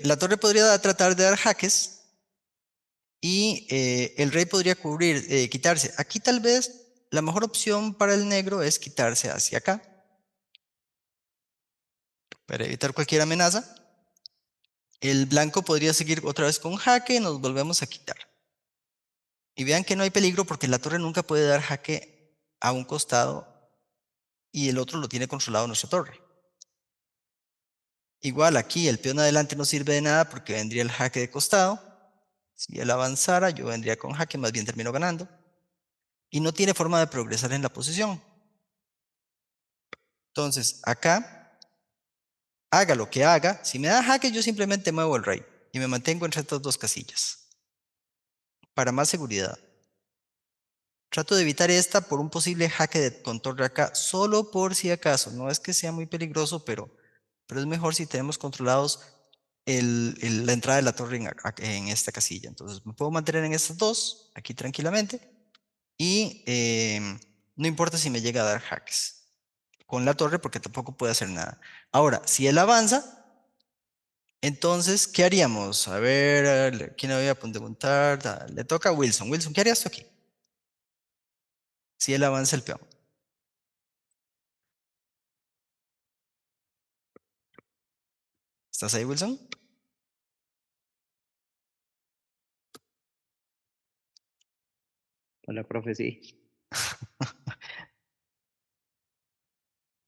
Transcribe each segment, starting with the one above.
La torre podría tratar de dar jaques y el rey podría quitarse. Aquí tal vez la mejor opción para el negro es quitarse hacia acá para evitar cualquier amenaza. El blanco podría seguir otra vez con jaque y nos volvemos a quitar. Y vean que no hay peligro porque la torre nunca puede dar jaque a un costado y el otro lo tiene controlado nuestra torre. Igual aquí el peón adelante no sirve de nada porque vendría el jaque de costado. Si él avanzara, yo vendría con jaque, más bien termino ganando. Y no tiene forma de progresar en la posición. Entonces, acá, haga lo que haga. Si me da jaque, yo simplemente muevo el rey y me mantengo entre estas dos casillas. Para más seguridad. Trato de evitar esta por un posible jaque con torre acá, solo por si acaso. No es que sea muy peligroso, pero es mejor si tenemos controlados la entrada de la torre en esta casilla. Entonces me puedo mantener en estas dos, aquí tranquilamente, y no importa si me llega a dar jaques con la torre porque tampoco puede hacer nada. Ahora, si él avanza, entonces, ¿qué haríamos? A ver, ¿quién había a preguntar? Le toca a Wilson. Wilson, ¿qué harías tú aquí? Si él avanza el peón. ¿Estás ahí, Wilson? Hola, profe, sí.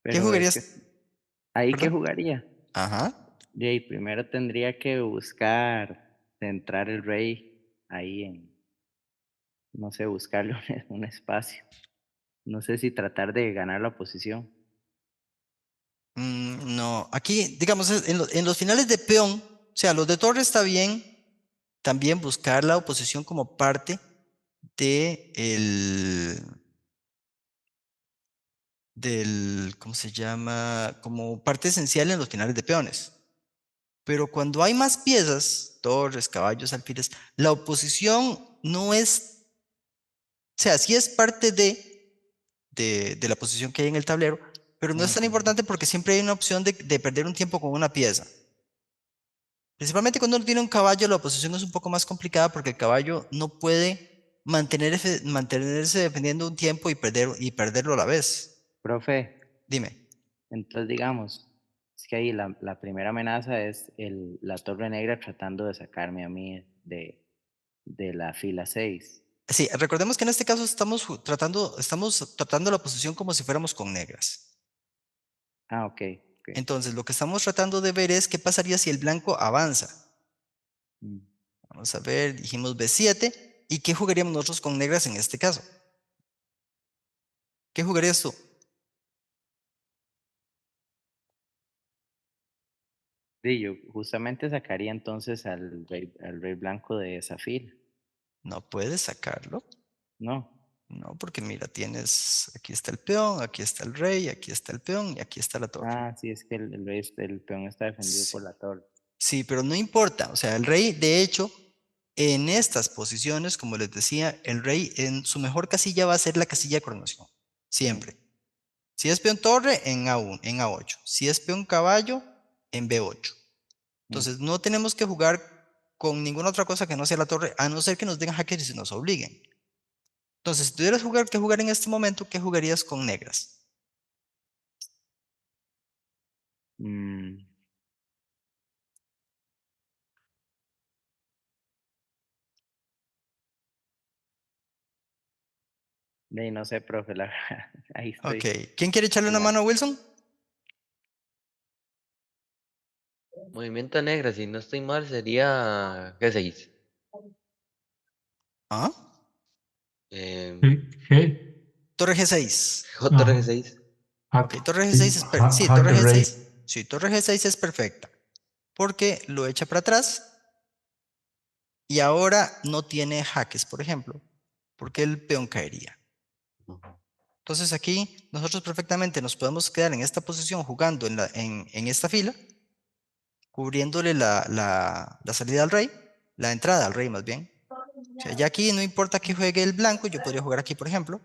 ¿Qué Pero es que, jugarías? ¿ahí qué ¿Perdón? jugaría? Ajá. Y ahí primero tendría que buscar centrar el rey ahí no sé, buscarle un espacio. No sé si tratar de ganar la posición. No, aquí, digamos, en los finales de peón, o sea, los de torre está bien, también buscar la oposición como parte de ¿cómo se llama? Como parte esencial en los finales de peones. Pero cuando hay más piezas, torres, caballos, alfiles, la oposición no es, o sea, sí es parte de la posición que hay en el tablero, pero no es tan Ujú. importante porque siempre hay una opción de perder un tiempo con una pieza. Principalmente cuando uno tiene un caballo, la oposición es un poco más complicada porque el caballo no puede mantenerse defendiendo un tiempo y perderlo a la vez. Profe, Dime. entonces digamos, es que ahí la primera amenaza es la torre negra tratando de sacarme a mí de la fila 6. Sí, recordemos que en este caso estamos tratando la posición como si fuéramos con negras. Ah, ok, ok. Entonces, lo que estamos tratando de ver es qué pasaría si el blanco avanza. Mm. Vamos a ver, dijimos B7. ¿Y qué jugaríamos nosotros con negras en este caso? ¿Qué jugarías tú? Sí, yo justamente sacaría entonces al rey blanco de esa fila, No puedes sacarlo. ¿no? No, porque mira, aquí está el peón, aquí está el rey, aquí está el peón y aquí está la torre. Ah, sí, es que el peón está defendido Sí, por la torre. sí, pero no importa. O sea, el rey, de hecho, en estas posiciones, como les decía, el rey en su mejor casilla va a ser la casilla de coronación. Mm, Siempre. Si es peón torre, en A1, en A8. Si es peón caballo, en B8. mm, Entonces, no tenemos que jugar con ninguna otra cosa que no sea la torre, a no ser que nos den jaque y se nos obliguen. Entonces, si tuvieras que jugar en este momento, ¿qué jugarías con negras? mm. De ahí no sé, profe, ahí Ok. estoy. ¿Quién quiere echarle una Igual. mano a Wilson? Movimiento negra, si no estoy mal, sería G6. ¿Ah? Eh, G. Torre G6. J Ajá. G6. Ok, torre Sí, G6 sí, torre jaque rey. G6. Sí, torre G6 es perfecta. Porque lo echa para atrás y ahora no tiene jaques, por ejemplo, porque el peón caería. Entonces aquí nosotros perfectamente nos podemos quedar en esta posición jugando en esta fila, cubriéndole la salida al rey, la entrada al rey más bien. O sea, ya aquí no importa que juegue el blanco, yo podría jugar aquí, por ejemplo.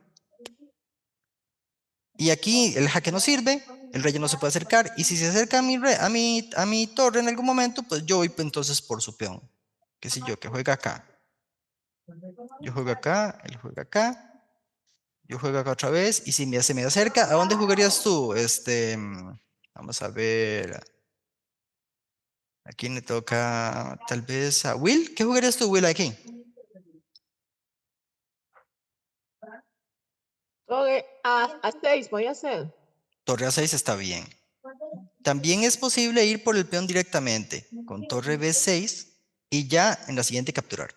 Y aquí el jaque no sirve, el rey ya no se puede acercar, y si se acerca a mi torre en algún momento, pues yo voy entonces por su peón. Qué sé yo, que juega acá. Yo juego acá, él juega acá, yo juego acá otra vez, y si se me acerca, ¿a dónde jugarías tú? Vamos a ver. Aquí le toca tal vez a Will. ¿Qué jugarías tú, Will, aquí? Ok, a 6 voy a hacer. Torre A6 está bien. También es posible ir por el peón directamente, con torre B6 y ya en la siguiente capturar.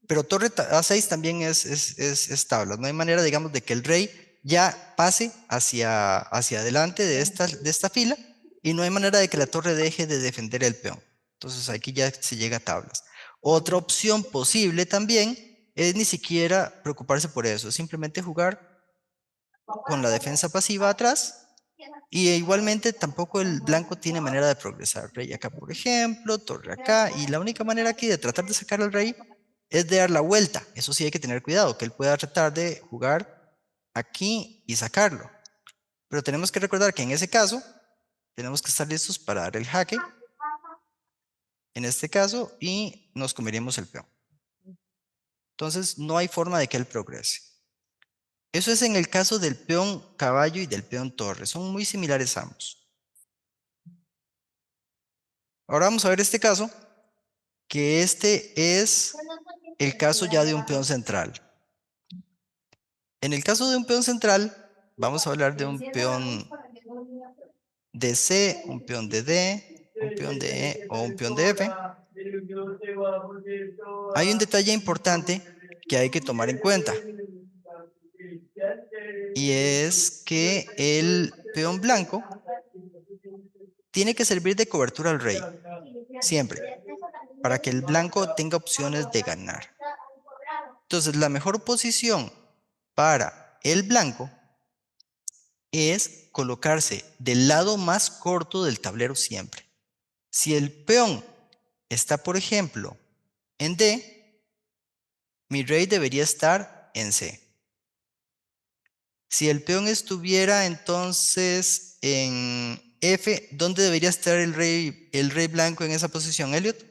Pero torre A6 también es tablas. No hay manera, digamos, de que el rey ya pase hacia adelante de esta fila y no hay manera de que la torre deje de defender el peón. Entonces aquí ya se llega a tablas. Otra opción posible también es ni siquiera preocuparse por eso, simplemente jugar con la defensa pasiva atrás. Y igualmente tampoco el blanco tiene manera de progresar. Rey acá, por ejemplo, torre acá. Y la única manera aquí de tratar de sacar al rey es de dar la vuelta. Eso sí hay que tener cuidado, que él pueda tratar de jugar aquí y sacarlo. Pero tenemos que recordar que en ese caso tenemos que estar listos para dar el jaque. En este caso, y nos comeríamos el peón. Entonces no hay forma de que él progrese. Eso es en el caso del peón caballo y del peón torre. Son muy similares ambos. Ahora vamos a ver este caso, que este es el caso ya de un peón central. En el caso de un peón central, vamos a hablar de un peón de C, un peón de D, un peón de E o un peón de F. Hay un detalle importante que hay que tomar en cuenta. Y es que el peón blanco tiene que servir de cobertura al rey, siempre, para que el blanco tenga opciones de ganar. Entonces, la mejor posición para el blanco es colocarse del lado más corto del tablero siempre. Si el peón está, por ejemplo, en D, mi rey debería estar en C. Si el peón estuviera entonces en F, ¿dónde debería estar el rey blanco en esa posición, Elliot?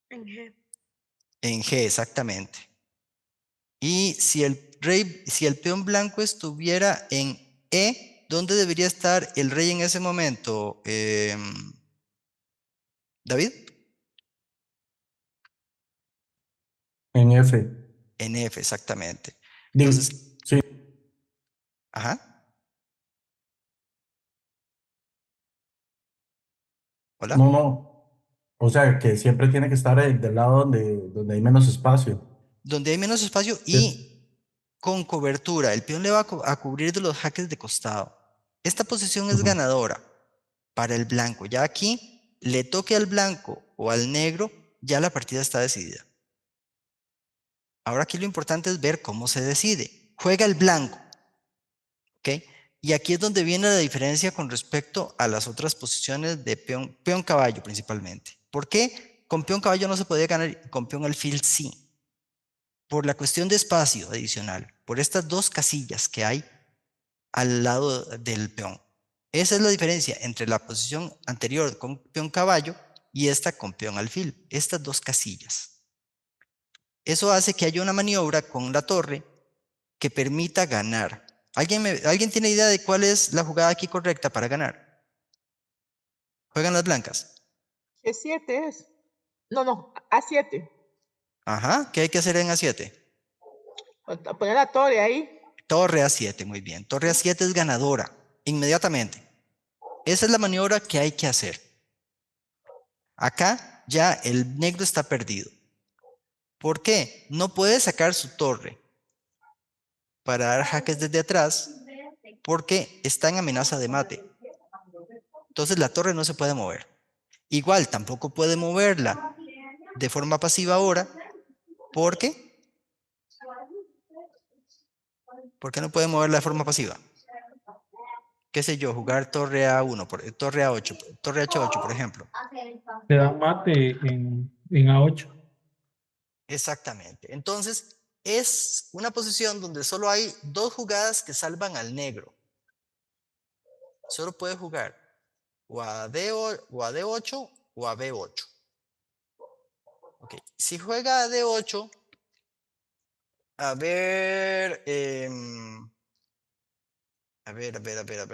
En G. En G, exactamente. Y si el peón blanco estuviera en E, ¿dónde debería estar el rey en ese momento? ¿David? En F. En F, exactamente. Digo, Entonces, sí. ajá. ¿Hola? No. O sea, que siempre tiene que estar del lado donde hay menos espacio. Donde hay menos espacio Es- y con cobertura. El peón le va a cubrir de los jaques de costado. Esta posición es Ujú. ganadora para el blanco. Ya aquí le toque al blanco o al negro, ya la partida está decidida. Ahora aquí lo importante es ver cómo se decide. Juega el blanco. ¿Ok? Y aquí es donde viene la diferencia con respecto a las otras posiciones de peón caballo principalmente. ¿Por qué con peón caballo no se podía ganar y con peón alfil sí? Por la cuestión de espacio adicional, por estas dos casillas que hay al lado del peón. Esa es la diferencia entre la posición anterior con peón caballo y esta con peón alfil, estas dos casillas. Eso hace que haya una maniobra con la torre que permita ganar. ¿Alguien tiene idea de cuál es la jugada aquí correcta para ganar? Juegan las blancas. G7 es. No, A7. Ajá, ¿qué hay que hacer en A7? Poner la torre ahí. Torre A7, muy bien. Torre A7 es ganadora, inmediatamente. Esa es la maniobra que hay que hacer. Acá ya el negro está perdido. ¿Por qué? No puede sacar su torre para dar jaques desde atrás porque está en amenaza de mate. Entonces la torre no se puede mover. Igual tampoco puede moverla de forma pasiva ahora porque ¿por qué no puede moverla de forma pasiva? ¿Qué sé yo? Jugar torre A1, torre A8, torre H8, por ejemplo. Te dan mate en A8. Exactamente. Entonces, es una posición donde solo hay dos jugadas que salvan al negro. Solo puede jugar o a D8 o a B8. Ok, si juega a D8, a ver,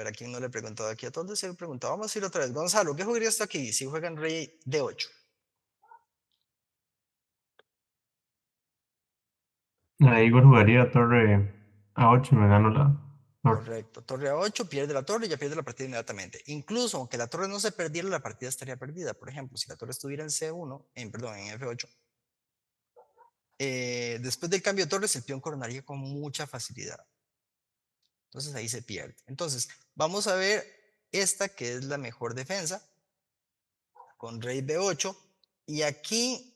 a quién no le he preguntado aquí, a todos se le he preguntado. Vamos a ir otra vez. Gonzalo, ¿qué jugaría esto aquí si juegan rey D8? Igor jugaría torre A8 y me gano la torre. Correcto, torre A8, pierde la torre y ya pierde la partida inmediatamente. Incluso aunque la torre no se perdiera, la partida estaría perdida. Por ejemplo, si la torre estuviera en C1, perdón, en F8, después del cambio de torres, el peón coronaría con mucha facilidad. Entonces ahí se pierde. Entonces, vamos a ver esta que es la mejor defensa, con rey B8. Y aquí,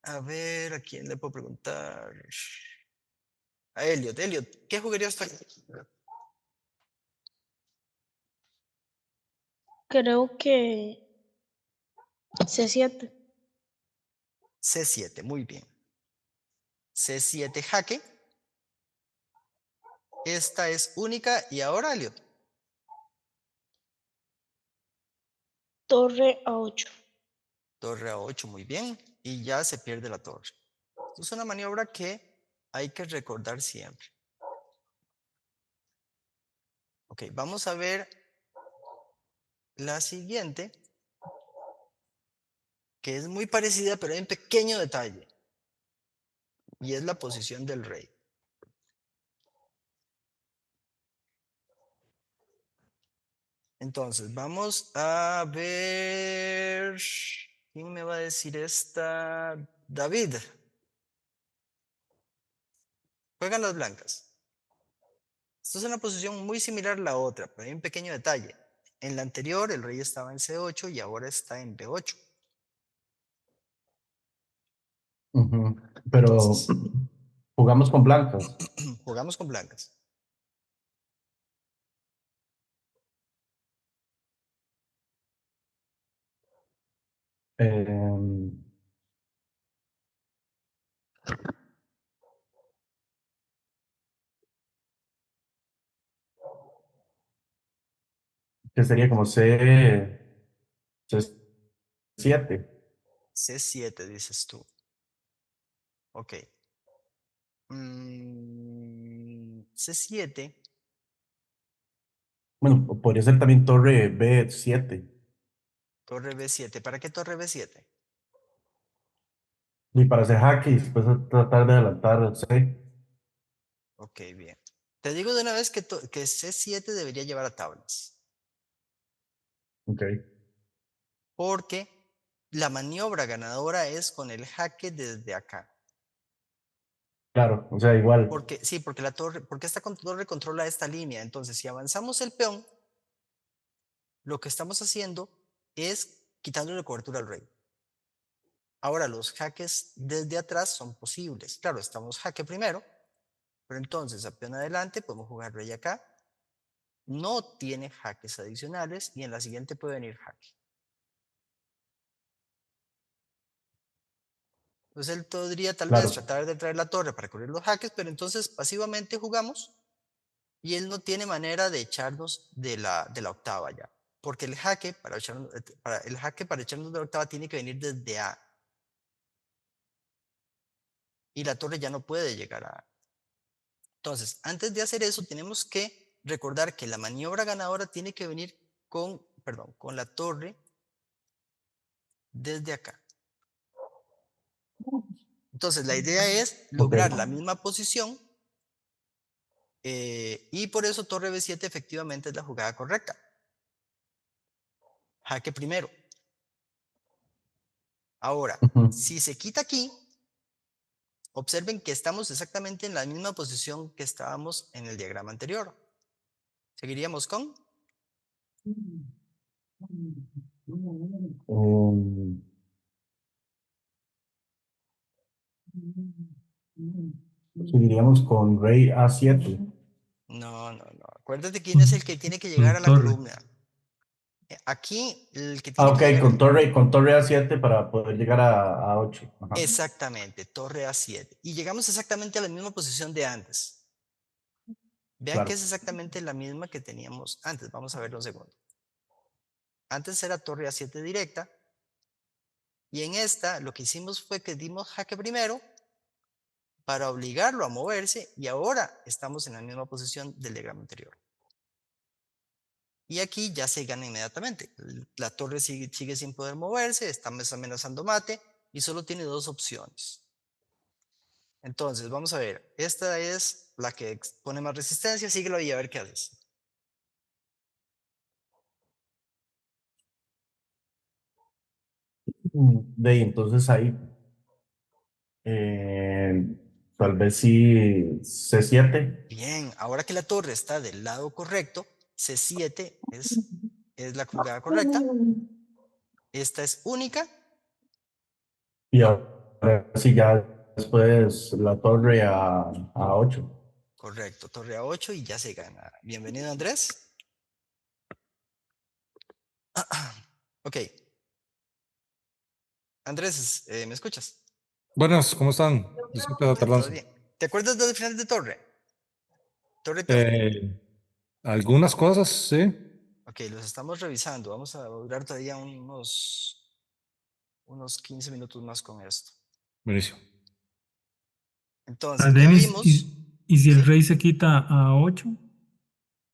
a ver, ¿a quién le puedo preguntar? A Elliot. Elliot, ¿qué jugaría hasta aquí? Creo que C7. C7, muy bien. C7 jaque. Esta es única. Y ahora, Elliot. Torre A8. Torre A8, muy bien. Y ya se pierde la torre. Esto es una maniobra que hay que recordar siempre. Ok, vamos a ver la siguiente, que es muy parecida, pero hay un pequeño detalle. Y es la posición del rey. Entonces, vamos a ver. ¿Quién me va a decir esta? David. Juegan las blancas. Esta es una posición muy similar a la otra, pero hay un pequeño detalle. En la anterior, el rey estaba en C8 y ahora está en B8. Pero Entonces, jugamos con blancas. jugamos con blancas. Que sería como C7. C7, dices tú. Ok. C7. Bueno, podría ser también torre B7. Torre B7. ¿Para qué torre B7? Y para hacer jaque y después tratar de adelantar C. Ok, bien. Te digo de una vez que C7 debería llevar a tablas. Ok. Porque la maniobra ganadora es con el jaque desde acá. Claro, o sea, igual. Sí, porque esta torre controla esta línea. Entonces, si avanzamos el peón, lo que estamos haciendo es quitándole cobertura al rey. Ahora, los jaques desde atrás son posibles. Claro, estamos jaque primero, pero entonces a peón adelante podemos jugar rey acá. No tiene jaques adicionales y en la siguiente puede venir jaque. Entonces él podría tal vez tratar de traer la torre para cubrir los jaques, pero entonces pasivamente jugamos y él no tiene manera de echarnos de la octava ya. Porque el jaque para echarnos de la octava tiene que venir desde A. Y la torre ya no puede llegar a A. Entonces, antes de hacer eso, tenemos que recordar que la maniobra ganadora tiene que venir con la torre desde acá. Entonces, la idea es lograr la misma posición y por eso torre B7 efectivamente es la jugada correcta. Jaque primero. Ahora, si se quita aquí, observen que estamos exactamente en la misma posición que estábamos en el diagrama anterior. Seguiríamos con... Seguiríamos con rey A7. No. Acuérdate quién es el que tiene que llegar a la Torre. columna. Aquí el que Ah, tiene ok, que llegar con torre A7 para poder llegar a 8. Ajá. exactamente, torre A7. Y llegamos exactamente a la misma posición de antes. Vean que Claro. es exactamente la misma que teníamos antes. Vamos a verlo un segundo. Antes era torre A7 directa. Y en esta lo que hicimos fue que dimos jaque primero para obligarlo a moverse. Y ahora estamos en la misma posición del diagrama anterior. Y aquí ya se gana inmediatamente. La torre sigue sin poder moverse, está amenazando mate y solo tiene dos opciones. Entonces, vamos a ver. Esta es la que pone más resistencia. Síguelo y a ver qué haces. De ahí, entonces ahí, eh, tal vez sí C7. Bien, ahora que la torre está del lado correcto, C7 es la jugada correcta. Esta es única. Y ahora sí ya después la torre a 8. Correcto, torre a 8 y ya se gana. Bienvenido, Andrés. Ok. Andrés, ¿me escuchas? Buenas, ¿cómo están? Disculpe la Todo tardanza. bien. ¿Te acuerdas de los finales de torre? Torre y peón. Algunas cosas, sí. Ok, los estamos revisando. Vamos a durar todavía unos 15 minutos más con esto. Buenísimo. Entonces, ya Denis, vimos. ¿y si el ¿Sí? rey se quita a 8? ¿En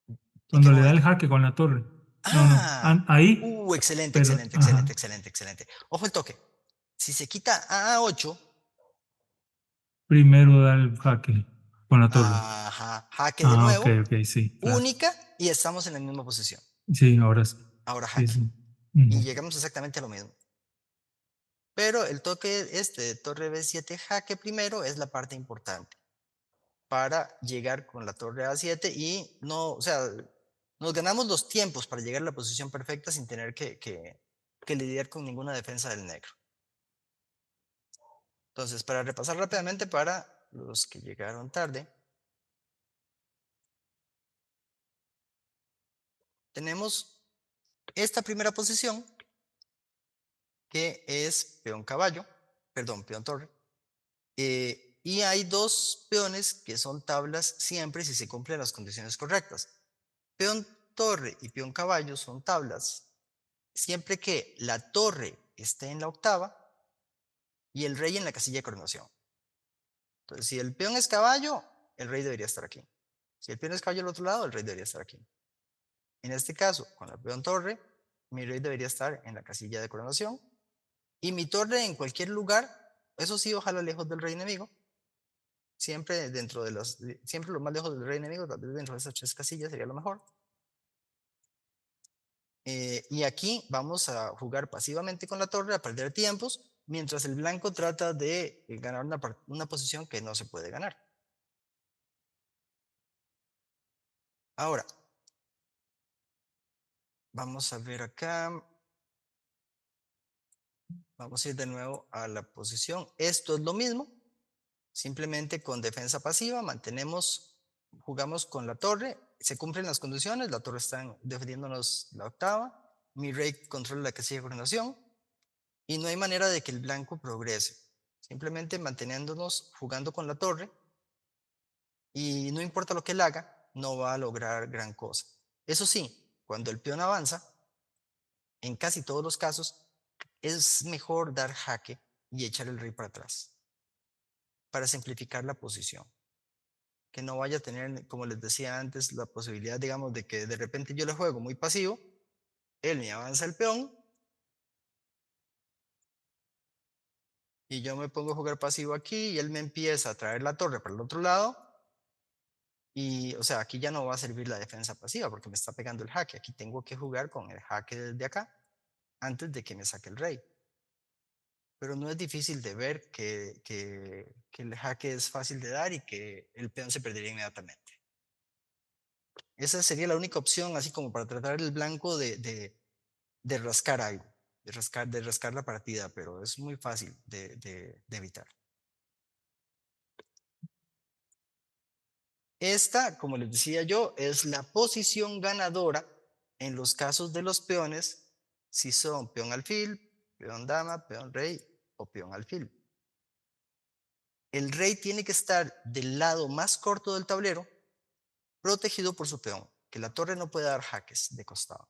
qué Cuando le da el momento? jaque con la torre. No, Ah, ahí, excelente, pero, excelente, excelente, ajá, excelente, excelente. Ojo el toque. Si se quita a 8, primero da el jaque con la torre. ajá, jaque de Ah, ok, nuevo, ok, sí, claro. única, y estamos en la misma posición. Sí, ahora sí. Ahora Sí, jaque. sí. Y Ujú. llegamos exactamente a lo mismo. Pero el toque de torre B7 jaque primero es la parte importante para llegar con la torre A7 y no, o sea, nos ganamos los tiempos para llegar a la posición perfecta sin tener que lidiar con ninguna defensa del negro. Entonces, para repasar rápidamente para los que llegaron tarde, tenemos esta primera posición que es peón caballo, perdón, peón torre, y hay dos peones que son tablas siempre si se cumplen las condiciones correctas. Peón torre y peón caballo son tablas siempre que la torre esté en la octava y el rey en la casilla de coronación. Entonces, si el peón es caballo, el rey debería estar aquí. Si el peón es caballo al otro lado, el rey debería estar aquí. En este caso, con la peón torre, mi rey debería estar en la casilla de coronación y mi torre en cualquier lugar, eso sí, ojalá lejos del rey enemigo, siempre siempre lo más lejos del rey enemigo, tal vez dentro de esas tres casillas sería lo mejor. Y aquí vamos a jugar pasivamente con la torre, a perder tiempos, mientras el blanco trata de ganar una posición que no se puede ganar. Ahora, vamos a ver acá. Vamos a ir de nuevo a la posición. Esto es lo mismo, simplemente con defensa pasiva, jugamos con la torre, se cumplen las condiciones, la torre está defendiéndonos la octava, mi rey controla la casilla de coronación y no hay manera de que el blanco progrese. Simplemente manteniéndonos jugando con la torre y no importa lo que él haga, no va a lograr gran cosa. Eso sí, cuando el peón avanza, en casi todos los casos, es mejor dar jaque y echar el rey para atrás para simplificar la posición. Que no vaya a tener, como les decía antes, la posibilidad, digamos, de que de repente yo le juego muy pasivo, él me avanza el peón y yo me pongo a jugar pasivo aquí y él me empieza a traer la torre para el otro lado y, o sea, aquí ya no va a servir la defensa pasiva porque me está pegando el jaque. Aquí tengo que jugar con el jaque desde acá antes de que me saque el rey. Pero no es difícil de ver que el jaque es fácil de dar y que el peón se perdería inmediatamente. Esa sería la única opción, así como para tratar el blanco de rascar algo, de rascar la partida, pero es muy fácil de evitar. Esta, como les decía yo, es la posición ganadora en los casos de los peones, si son peón alfil, peón dama, peón rey o peón alfil. El rey tiene que estar del lado más corto del tablero, protegido por su peón, que la torre no puede dar jaques de costado.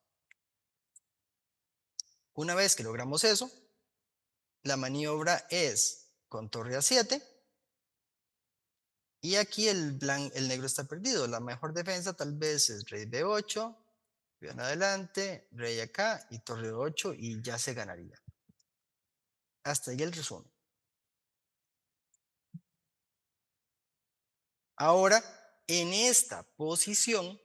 Una vez que logramos eso, la maniobra es con torre a7, y aquí el negro está perdido. La mejor defensa tal vez es rey b8, peón adelante, rey acá y torre 8 y ya se ganaría. Hasta ahí el resumen. Ahora, en esta posición,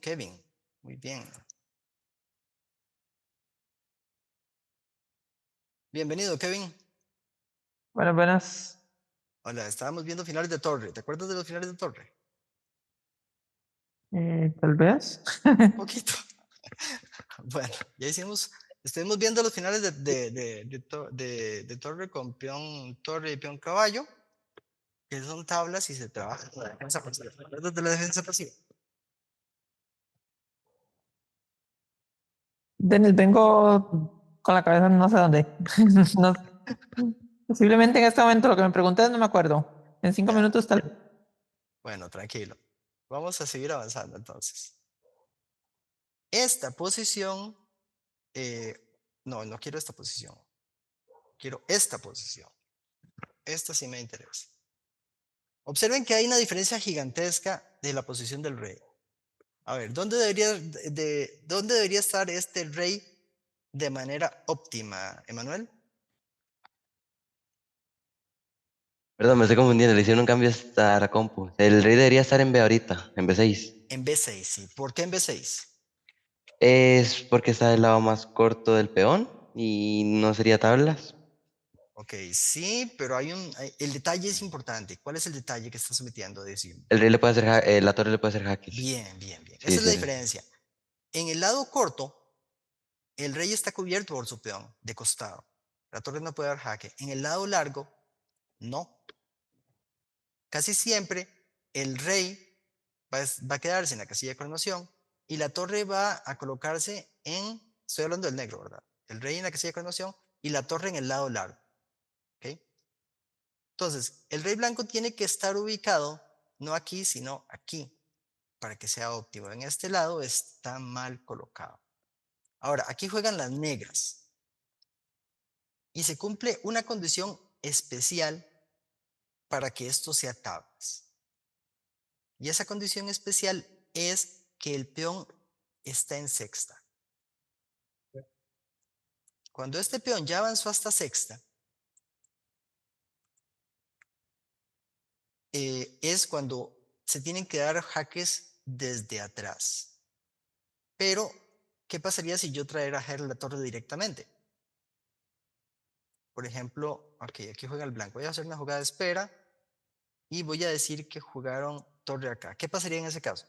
Kevin, muy bien. Bienvenido, Kevin. Buenas, buenas. Hola, estábamos viendo finales de torre. ¿Te acuerdas de los finales de torre? Tal vez. Un poquito. Bueno, ya hicimos, estuvimos viendo los finales de torre con peón, torre y peón caballo, que son tablas y se trabaja con la defensa pasiva. ¿Te acuerdas de la defensa pasiva? Denis, vengo con la cabeza no sé dónde. No- posiblemente en este momento lo que me preguntes no me acuerdo. En 5 Ya. minutos tal. Bueno, tranquilo. Vamos a seguir avanzando entonces. Esta posición, no quiero esta posición. Quiero esta posición. Esta sí me interesa. Observen que hay una diferencia gigantesca de la posición del rey. A ver, ¿dónde debería estar este rey de manera óptima, Emanuel? Perdón, me estoy confundiendo, le hicieron un cambio hasta la compu. El rey debería estar en B ahorita, en B6. En B6, sí. ¿Por qué en B6? Es porque está del lado más corto del peón y no sería tablas. Ok, sí, pero el detalle es importante. ¿Cuál es el detalle que estás metiendo? Decir, El rey le puede hacer, la torre le puede hacer jaques. bien, bien, bien. Sí, Esa es la sí, sí. diferencia. En el lado corto, el rey está cubierto por su peón de costado. La torre no puede dar jaque. En el lado largo, no. Casi siempre el rey va a quedarse en la casilla de coronación y la torre va a colocarse estoy hablando del negro, ¿verdad? El rey en la casilla de coronación y la torre en el lado largo. ¿Ok? Entonces, el rey blanco tiene que estar ubicado no aquí, sino aquí, para que sea óptimo. En este lado está mal colocado. Ahora, aquí juegan las negras. Y se cumple una condición especial para que esto sea tablas. Y esa condición especial es que el peón está en sexta. Cuando este peón ya avanzó hasta sexta, es cuando se tienen que dar jaques desde atrás. Pero, ¿qué pasaría si yo trajera a la torre directamente? Por ejemplo, ok, aquí juega el blanco. Voy a hacer una jugada de espera y voy a decir que jugaron torre acá. ¿Qué pasaría en ese caso?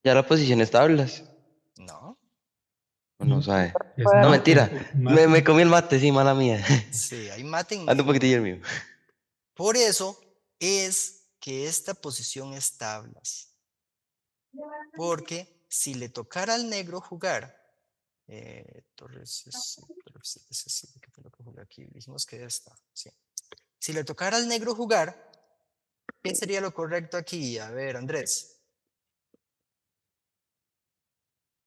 Ya la posición es tablas. No. O no sabe. Es No, Bueno, mate, mentira. Me mate. comí el mate, sí, mala mía. Sí, hay mate en Ando un poquitillo el mío. Por eso es que esta posición es tablas. Porque si le tocara al negro jugar, torre C5, torre C7, ¿qué fue lo que jugué aquí? Dijimos que esta, sí. Si le tocara al negro jugar, ¿qué sería lo correcto aquí? A ver, Andrés.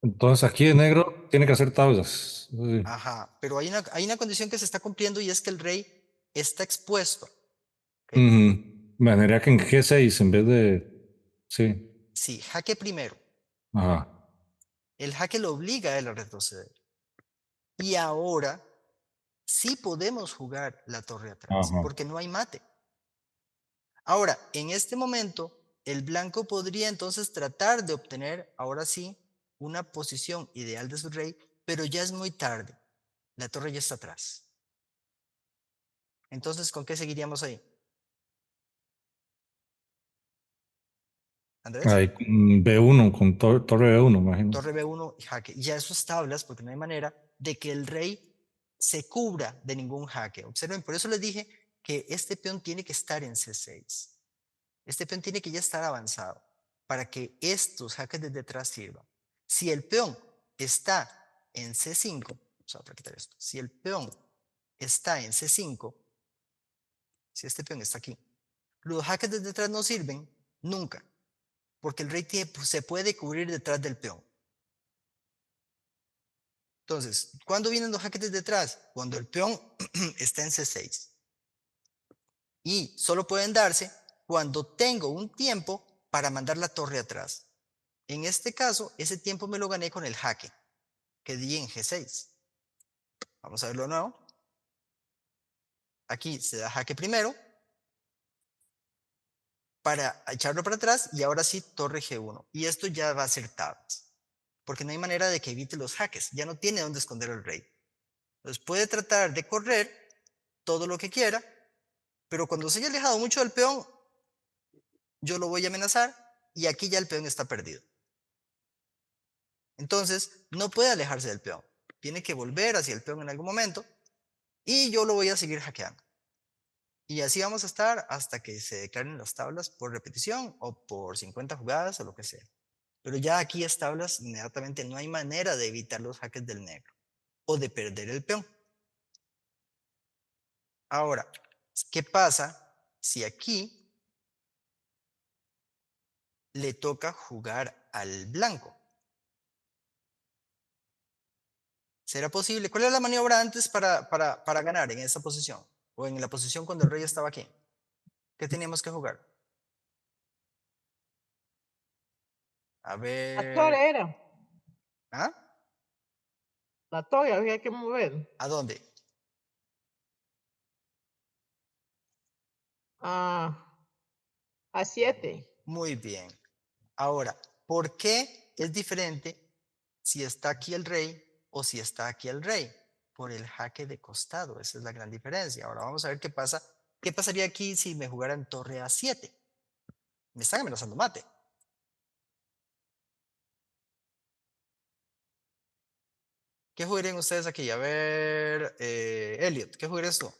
Entonces aquí de negro tiene que hacer tablas. Sí. Ajá, pero hay una condición que se está cumpliendo y es que el rey está expuesto. ¿Ok? Ujú. Me daría que en G6 en vez de. Sí. Sí, jaque primero. Ajá. El jaque lo obliga a él a retroceder. Y ahora sí podemos jugar la torre atrás, Ajá. porque no hay mate. Ahora, en este momento, el blanco podría entonces tratar de obtener, ahora sí, una posición ideal de su rey, pero ya es muy tarde. La torre ya está atrás. Entonces, ¿con qué seguiríamos ahí? ¿Andrés? Ahí con B1, con torre B1, imagino. Torre B1 y jaque. Ya eso es tablas, porque no hay manera de que el rey se cubra de ningún jaque. Observen, por eso les dije que este peón tiene que estar en C6. Este peón tiene que ya estar avanzado para que estos jaques desde atrás sirvan. Si el peón está en C5, vamos a quitar esto. Si el peón está en C5, si este peón está aquí, los jaques desde atrás no sirven nunca, porque el rey se puede cubrir detrás del peón. Entonces, ¿cuándo vienen los jaques desde atrás? Cuando el peón está en C6. Y solo pueden darse cuando tengo un tiempo para mandar la torre atrás. En este caso, ese tiempo me lo gané con el jaque que di en G6. Vamos a verlo de nuevo. Aquí se da jaque primero para echarlo para atrás y ahora sí torre G1. Y esto ya va a ser tablas, porque no hay manera de que evite los jaques. Ya no tiene dónde esconder el rey. Entonces puede tratar de correr todo lo que quiera, pero cuando se haya alejado mucho del peón, yo lo voy a amenazar y aquí ya el peón está perdido. Entonces, no puede alejarse del peón. Tiene que volver hacia el peón en algún momento y yo lo voy a seguir hackeando. Y así vamos a estar hasta que se declaren las tablas por repetición o por 50 jugadas o lo que sea. Pero ya aquí es tablas, inmediatamente no hay manera de evitar los jaques del negro o de perder el peón. Ahora, ¿qué pasa si aquí le toca jugar al blanco? ¿Será posible? ¿Cuál es la maniobra antes para ganar en esa posición? O en la posición cuando el rey estaba aquí. ¿Qué teníamos que jugar? A La ver. torre era. ¿Ah? La torre había que mover. ¿A dónde? A 7. Muy bien. Ahora, ¿por qué es diferente si está aquí el rey o si está aquí el rey? Por el jaque de costado. Esa es la gran diferencia. Ahora vamos a ver qué pasa. ¿Qué pasaría aquí si me jugaran torre A7? Me están amenazando mate. ¿Qué jugarían ustedes aquí? A ver, Elliot, ¿qué jugarías tú?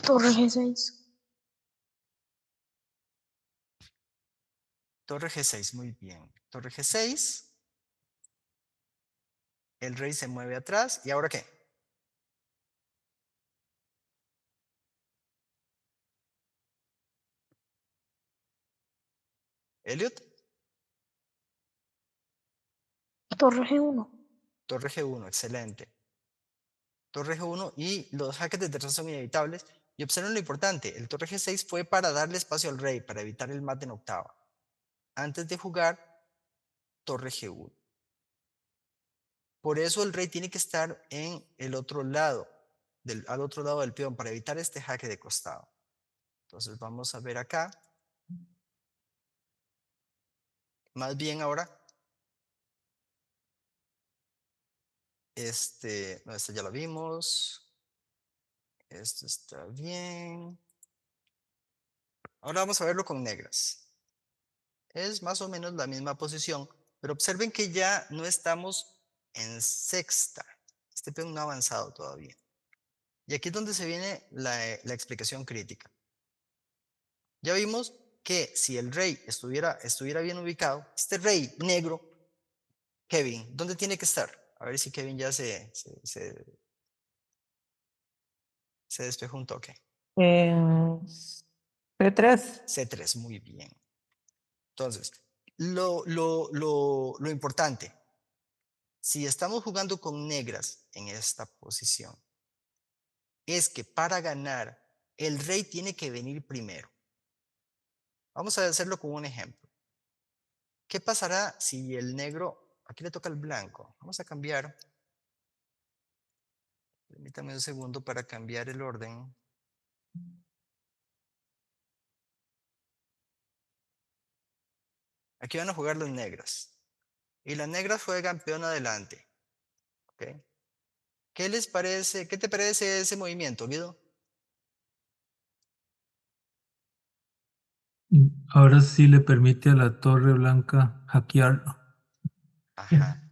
Torre G6. Torre G6, muy bien. Torre G6. El rey se mueve atrás. ¿Y ahora qué? Elliot. Torre G1. Torre G1, excelente. Torre G1 y los jaques de detrás son inevitables. Y observen lo importante, el torre G6 fue para darle espacio al rey, para evitar el mate en octava. Antes de jugar, torre G1. Por eso el rey tiene que estar en el otro lado, al otro lado del peón, para evitar este jaque de costado. Entonces vamos a ver acá. Más bien ahora, no, este ya lo vimos. Esto está bien. Ahora vamos a verlo con negras. Es más o menos la misma posición, pero observen que ya no estamos en sexta. Este peón no ha avanzado todavía. Y aquí es donde se viene la explicación crítica. Ya vimos que si el rey estuviera bien ubicado, este rey negro, Kevin, ¿dónde tiene que estar? A ver si Kevin ya se despejó un toque. En C3. C3, muy bien. Entonces, lo importante, si estamos jugando con negras en esta posición, es que para ganar, el rey tiene que venir primero. Vamos a hacerlo con un ejemplo. ¿Qué pasará si el negro, aquí le toca el blanco? Vamos a cambiar. Permítame un segundo para cambiar el orden. Aquí van a jugar los negras. Y las negras juegan peón adelante. ¿Okay? ¿Qué les parece? ¿Qué te parece ese movimiento, Guido? Ahora sí le permite a la torre blanca hackearlo. Ajá.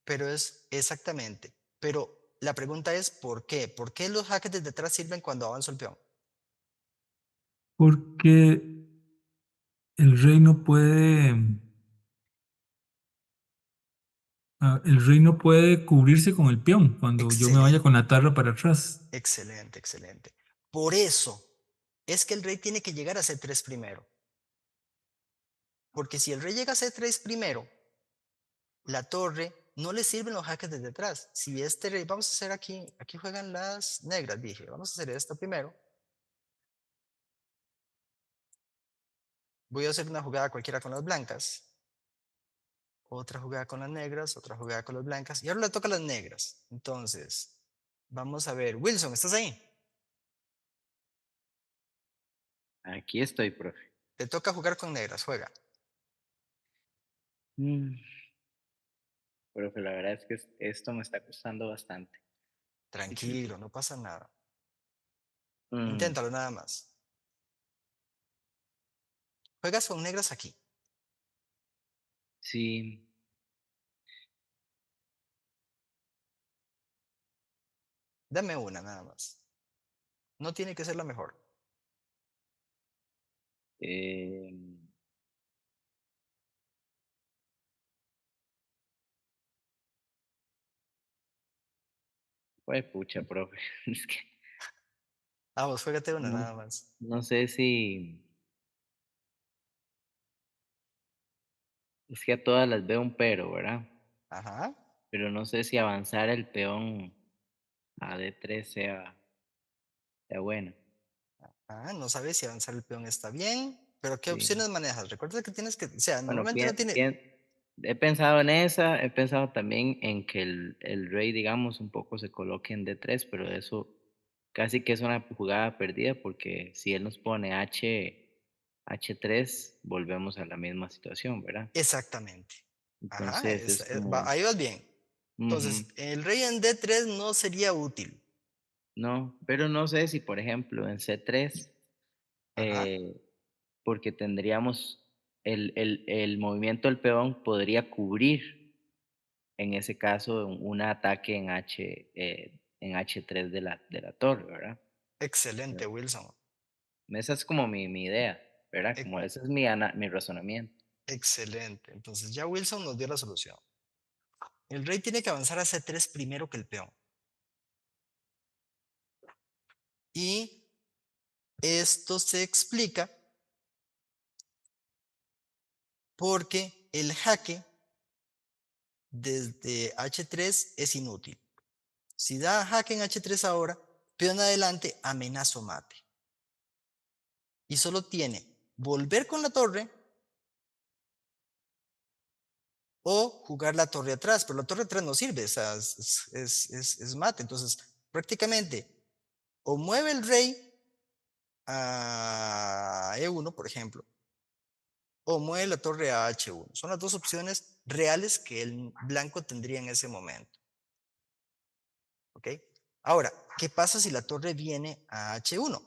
Pero es exactamente. Pero la pregunta es ¿por qué? ¿Por qué los jaques desde atrás sirven cuando avanza el peón? Porque el rey no puede. El rey no puede cubrirse con el peón cuando yo me vaya con la torre para atrás. Excelente, excelente. Por eso es que el rey tiene que llegar a C3 primero. Porque si el rey llega a C3 primero, la torre no le sirven los jaques desde atrás. Si este rey, vamos a hacer aquí juegan las negras, dije, vamos a hacer esto primero. Voy a hacer una jugada cualquiera con las blancas. Otra jugada con las negras, otra jugada con las blancas. Y ahora le toca a las negras. Entonces, vamos a ver. Wilson, ¿estás ahí? Aquí estoy, profe. Te toca jugar con negras, juega. Profe, la verdad es que esto me está costando bastante. Tranquilo, no pasa nada. Mm, Inténtalo nada más. Juegas con negras aquí. sí. Dame una nada más. No tiene que ser la mejor. Eh, pues pucha, profe. Es que Vamos, juégate una no, nada más. no sé si. Es que a todas las veo un pero, ¿verdad? Ajá. Pero no sé si avanzar el peón a D3 sea bueno. Ah, no sabes si avanzar el peón está bien, pero ¿qué Sí. opciones manejas? Recuerda que tienes que, o sea, Bueno, normalmente no tiene, he pensado en esa, he pensado también en que el rey, digamos, un poco se coloque en D3, pero eso casi que es una jugada perdida porque si él nos pone H3, volvemos a la misma situación, ¿verdad? exactamente. Ajá, Entonces es como, ahí vas bien. ujú, Entonces, el rey en D3 no sería útil. no, pero no sé si, por ejemplo, en C3, Ajá, porque tendríamos el movimiento del peón podría cubrir en ese caso un ataque en H3 de la torre, ¿verdad? excelente, Pero Wilson. esa es como mi idea, ¿verdad? Ex- Como ese es mi razonamiento. Excelente. Entonces ya Wilson nos dio la solución. El rey tiene que avanzar a C3 primero que el peón. Y esto se explica porque el jaque desde H3 es inútil. Si da jaque en H3 ahora, peón adelante, amenazo mate. Y solo tiene volver con la torre o jugar la torre atrás, pero la torre atrás no sirve, o sea, es mate. Entonces, prácticamente, o mueve el rey a E1, por ejemplo, o mueve la torre a H1. Son las dos opciones reales que el blanco tendría en ese momento. ¿Ok? Ahora, ¿qué pasa si la torre viene a H1?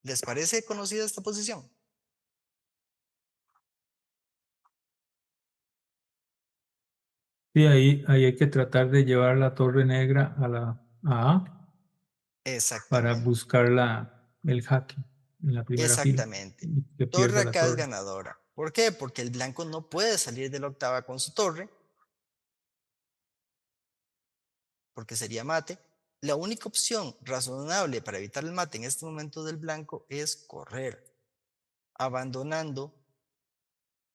¿Les parece conocida esta posición? Y ahí hay que tratar de llevar la torre negra a la A para Exactamente. buscar el jaque en la primera fila Exactamente. y que Torre pierda la acá es torre. ganadora. ¿Por qué? Porque el blanco no puede salir de la octava con su torre, porque sería mate. La única opción razonable para evitar el mate en este momento del blanco es correr, abandonando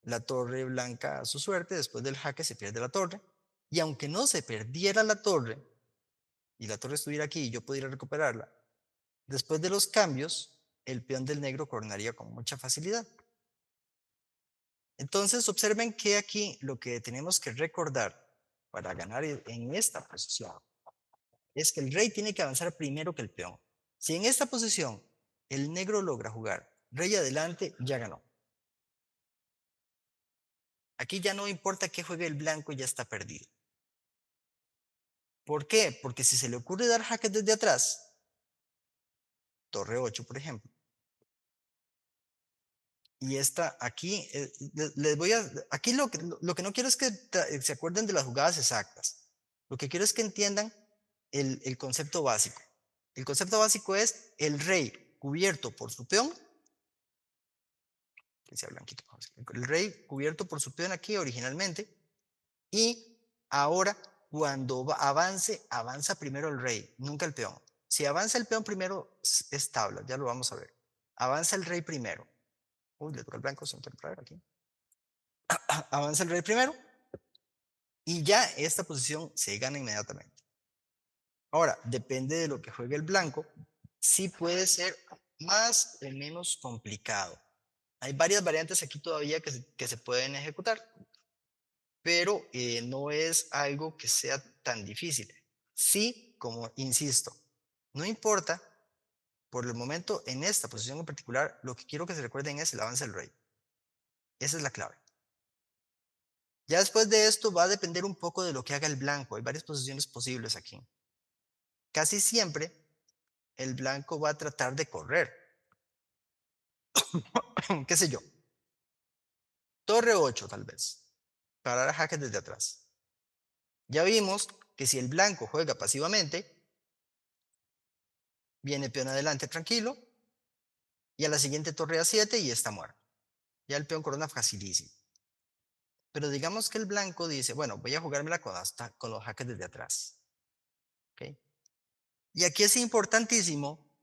la torre blanca a su suerte. Después del jaque se pierde la torre. Y aunque no se perdiera la torre, y la torre estuviera aquí y yo pudiera recuperarla, después de los cambios, el peón del negro coronaría con mucha facilidad. Entonces observen que aquí lo que tenemos que recordar para ganar en esta posición es que el rey tiene que avanzar primero que el peón. Si en esta posición el negro logra jugar rey adelante, ya ganó. Aquí ya no importa que juegue el blanco, ya está perdido. ¿Por qué? Porque si se le ocurre dar jaques desde atrás, torre 8 por ejemplo, Y esta aquí, les voy a, aquí lo que no quiero es que se acuerden de las jugadas exactas. Lo que quiero es que entiendan el concepto básico. El concepto básico es el rey cubierto por su peón. Que sea blanquito. El rey cubierto por su peón aquí originalmente. Y ahora, cuando avance, avanza primero el rey, nunca el peón. Si avanza el peón primero, es tabla, ya lo vamos a ver. Avanza el rey primero. Uy, le toca el blanco, sin aquí. Avanza el rey primero. Y ya esta posición se gana inmediatamente. Ahora, depende de lo que juegue el blanco, sí puede ser más o menos complicado. Hay varias variantes aquí todavía que se pueden ejecutar, pero no es algo que sea tan difícil. Sí, como insisto, no importa, por el momento en esta posición en particular, lo que quiero que se recuerden es el avance del rey. Esa es la clave. Ya después de esto va a depender un poco de lo que haga el blanco. Hay varias posiciones posibles aquí. Casi siempre el blanco va a tratar de correr. ¿Qué sé yo? Torre 8 tal vez, para dar jaques desde atrás. Ya vimos que si el blanco juega pasivamente, viene peón adelante tranquilo, y a la siguiente torre A7 y está muerto. Ya el peón corona facilísimo. Pero digamos que el blanco dice, bueno, voy a jugármela con los jaques desde atrás. ¿Okay? Y aquí es importantísimo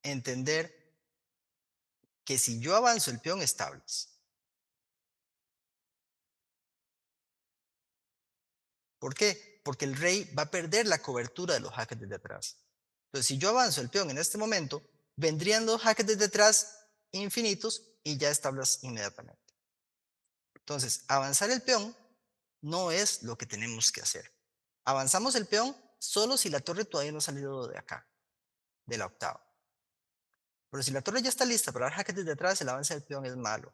entender que si yo avanzo el peón estables, ¿por qué? Porque el rey va a perder la cobertura de los jaques desde atrás. Entonces, si yo avanzo el peón en este momento, vendrían los jaques desde atrás infinitos y ya establas inmediatamente. Entonces, avanzar el peón no es lo que tenemos que hacer. Avanzamos el peón solo si la torre todavía no ha salido de acá, de la octava. Pero si la torre ya está lista para dar jaques desde atrás, el avance del peón es malo.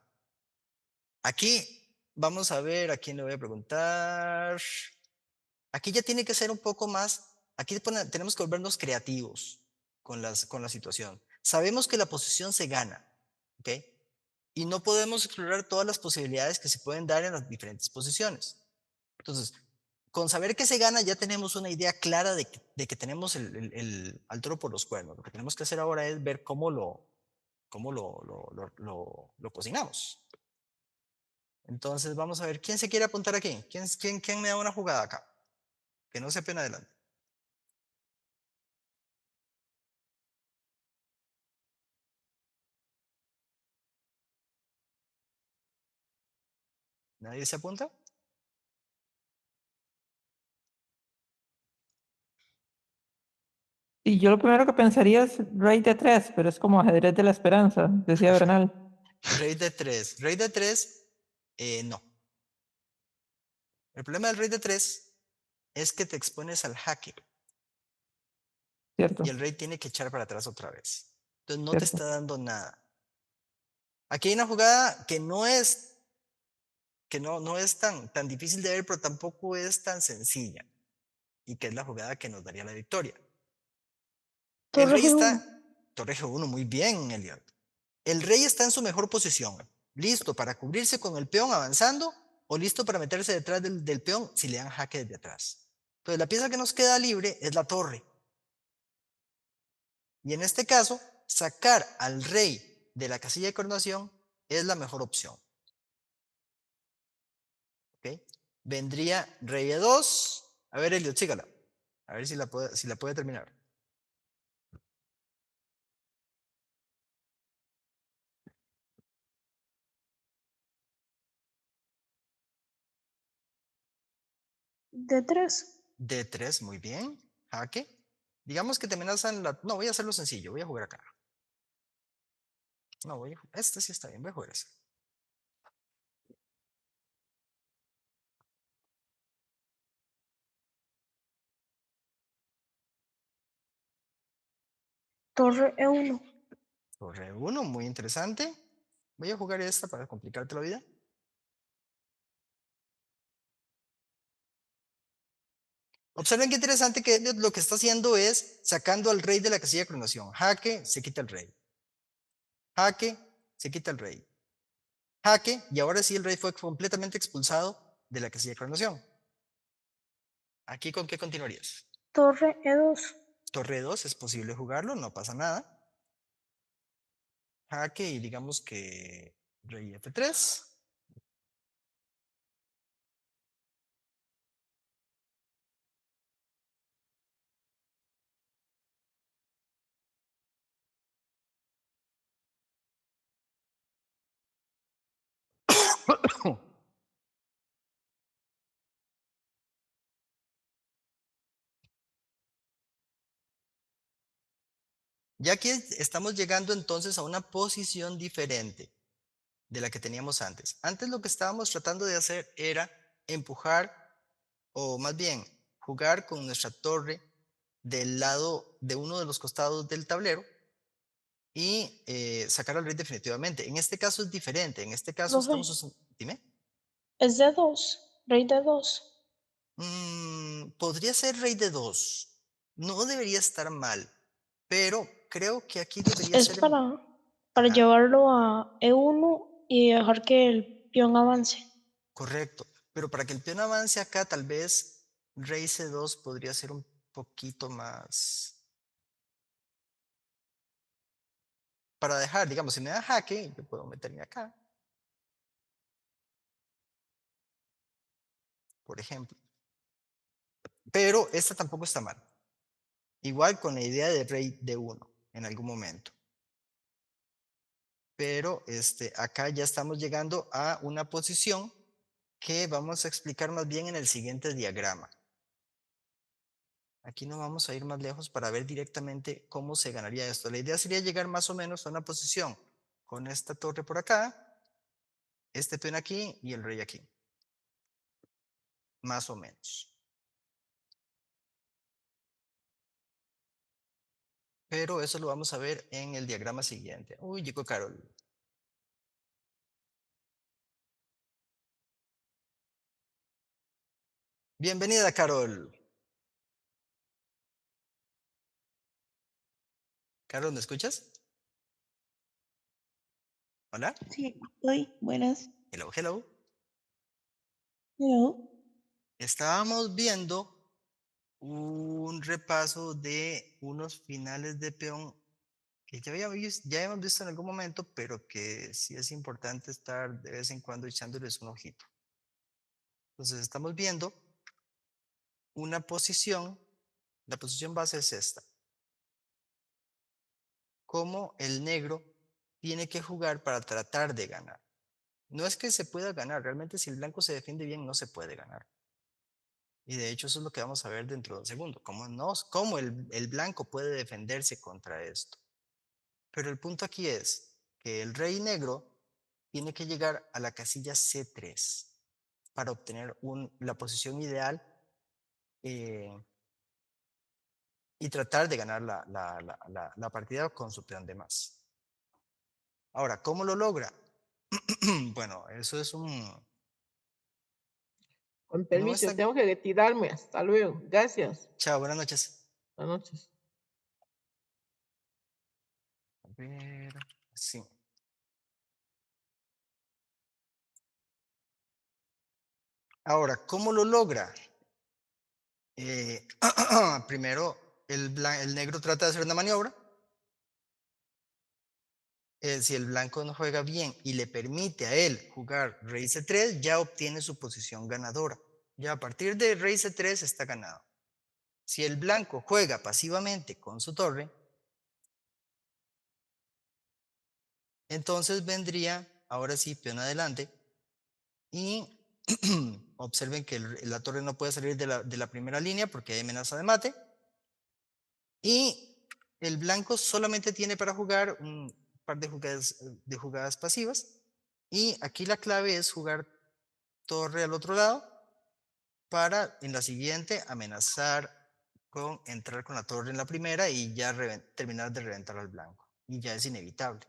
Aquí vamos a ver a quién le voy a preguntar. Aquí ya tiene que ser un poco más, aquí tenemos que volvernos creativos con la situación. Sabemos que la posición se gana, ¿ok? Y no podemos explorar todas las posibilidades que se pueden dar en las diferentes posiciones. Entonces, con saber que se gana ya tenemos una idea clara de que tenemos al toro por los cuernos. Lo que tenemos que hacer ahora es ver cómo lo cocinamos. Entonces vamos a ver, ¿quién se quiere apuntar aquí? ¿Quién me da una jugada acá? Que no se pena adelante. ¿Nadie se apunta? Y yo lo primero que pensaría es rey de 3, pero es como ajedrez de la esperanza, decía Bernal. Rey de 3. Rey de 3, no. El problema del rey de 3 es que te expones al jaque. Cierto, Y el rey tiene que echar para atrás otra vez. Entonces no te cierto. está dando nada. Aquí hay una jugada que no es tan difícil de ver, pero tampoco es tan sencilla. Y que es la jugada que nos daría la victoria. El Torre rey está, G1. torre G1, muy bien, Elliot. El rey está en su mejor posición, listo para cubrirse con el peón avanzando o listo para meterse detrás del peón si le dan jaque desde atrás. Entonces la pieza que nos queda libre es la torre. Y en este caso, sacar al rey de la casilla de coronación es la mejor opción. ¿Ok? Vendría rey E2. A ver, Elliot, sígala. A ver si la puede terminar. D3. D3, muy bien. Jaque. Digamos que te amenazan la... No, voy a hacerlo sencillo. Voy a jugar acá. No, este sí está bien. Voy a jugar ese. Torre E1. Torre 1, muy interesante. Voy a jugar esta para complicarte la vida. Observen qué interesante que lo que está haciendo es sacando al rey de la casilla de coronación. Jaque, se quita el rey. Jaque, se quita el rey. jaque, y ahora sí el rey fue completamente expulsado de la casilla de coronación. ¿Aquí con qué continuarías? Torre E2. Torre 2 es posible jugarlo, no pasa nada. Jaque y digamos que rey F3. Ya aquí estamos llegando entonces a una posición diferente de la que teníamos antes. Antes lo que estábamos tratando de hacer era empujar, o más bien jugar con nuestra torre del lado de uno de los costados del tablero y sacar al rey definitivamente. En este caso es diferente. En este caso Profe, estamos usando... Dime. es D2. Rey D2. Podría ser rey de 2. No debería estar mal, pero creo que aquí debería Es ser... para Ajá, llevarlo a E1 y dejar que el peón avance. correcto. Pero para que el peón avance acá, tal vez rey C2 podría ser un poquito más... Para dejar, digamos, si me da jaque, yo puedo meterme acá. Por ejemplo. Pero esta tampoco está mal. Igual con la idea de rey D1 en algún momento. Pero acá ya estamos llegando a una posición que vamos a explicar más bien en el siguiente diagrama. Aquí no vamos a ir más lejos para ver directamente cómo se ganaría esto. La idea sería llegar más o menos a una posición con esta torre por acá, este peón aquí y el rey aquí. Más o menos. Pero eso lo vamos a ver en el diagrama siguiente. Uy, llegó Carol. Bienvenida, Carol. Carol, ¿me escuchas? Hola. Sí, estoy. Buenas. Hello, hello. Hello. Estábamos viendo un repaso de unos finales de peón que ya hemos visto en algún momento, pero que sí es importante estar de vez en cuando echándoles un ojito. Entonces estamos viendo una posición, la posición base es esta. Cómo el negro tiene que jugar para tratar de ganar. No es que se pueda ganar, realmente si el blanco se defiende bien no se puede ganar. Y de hecho eso es lo que vamos a ver dentro de un segundo, cómo el blanco puede defenderse contra esto. Pero el punto aquí es que el rey negro tiene que llegar a la casilla C3 para obtener la posición ideal y tratar de ganar la partida con su peón de más. Ahora, ¿cómo lo logra? Bueno, eso es Con no es permiso, tan... tengo que retirarme. Hasta luego. Gracias. Chao, buenas noches. Buenas noches. A ver, sí. Ahora, ¿cómo lo logra? Primero, el negro trata de hacer una maniobra. Si el blanco no juega bien y le permite a él jugar rey C3, ya obtiene su posición ganadora. Ya a partir de rey C3 está ganado. Si el blanco juega pasivamente con su torre, entonces vendría, ahora sí, peón adelante, y observen que la torre no puede salir de la primera línea porque hay amenaza de mate, y el blanco solamente tiene para jugar un par de jugadas pasivas, y aquí la clave es jugar torre al otro lado para en la siguiente amenazar con entrar con la torre en la primera y ya terminar de reventar al blanco. Y ya es inevitable.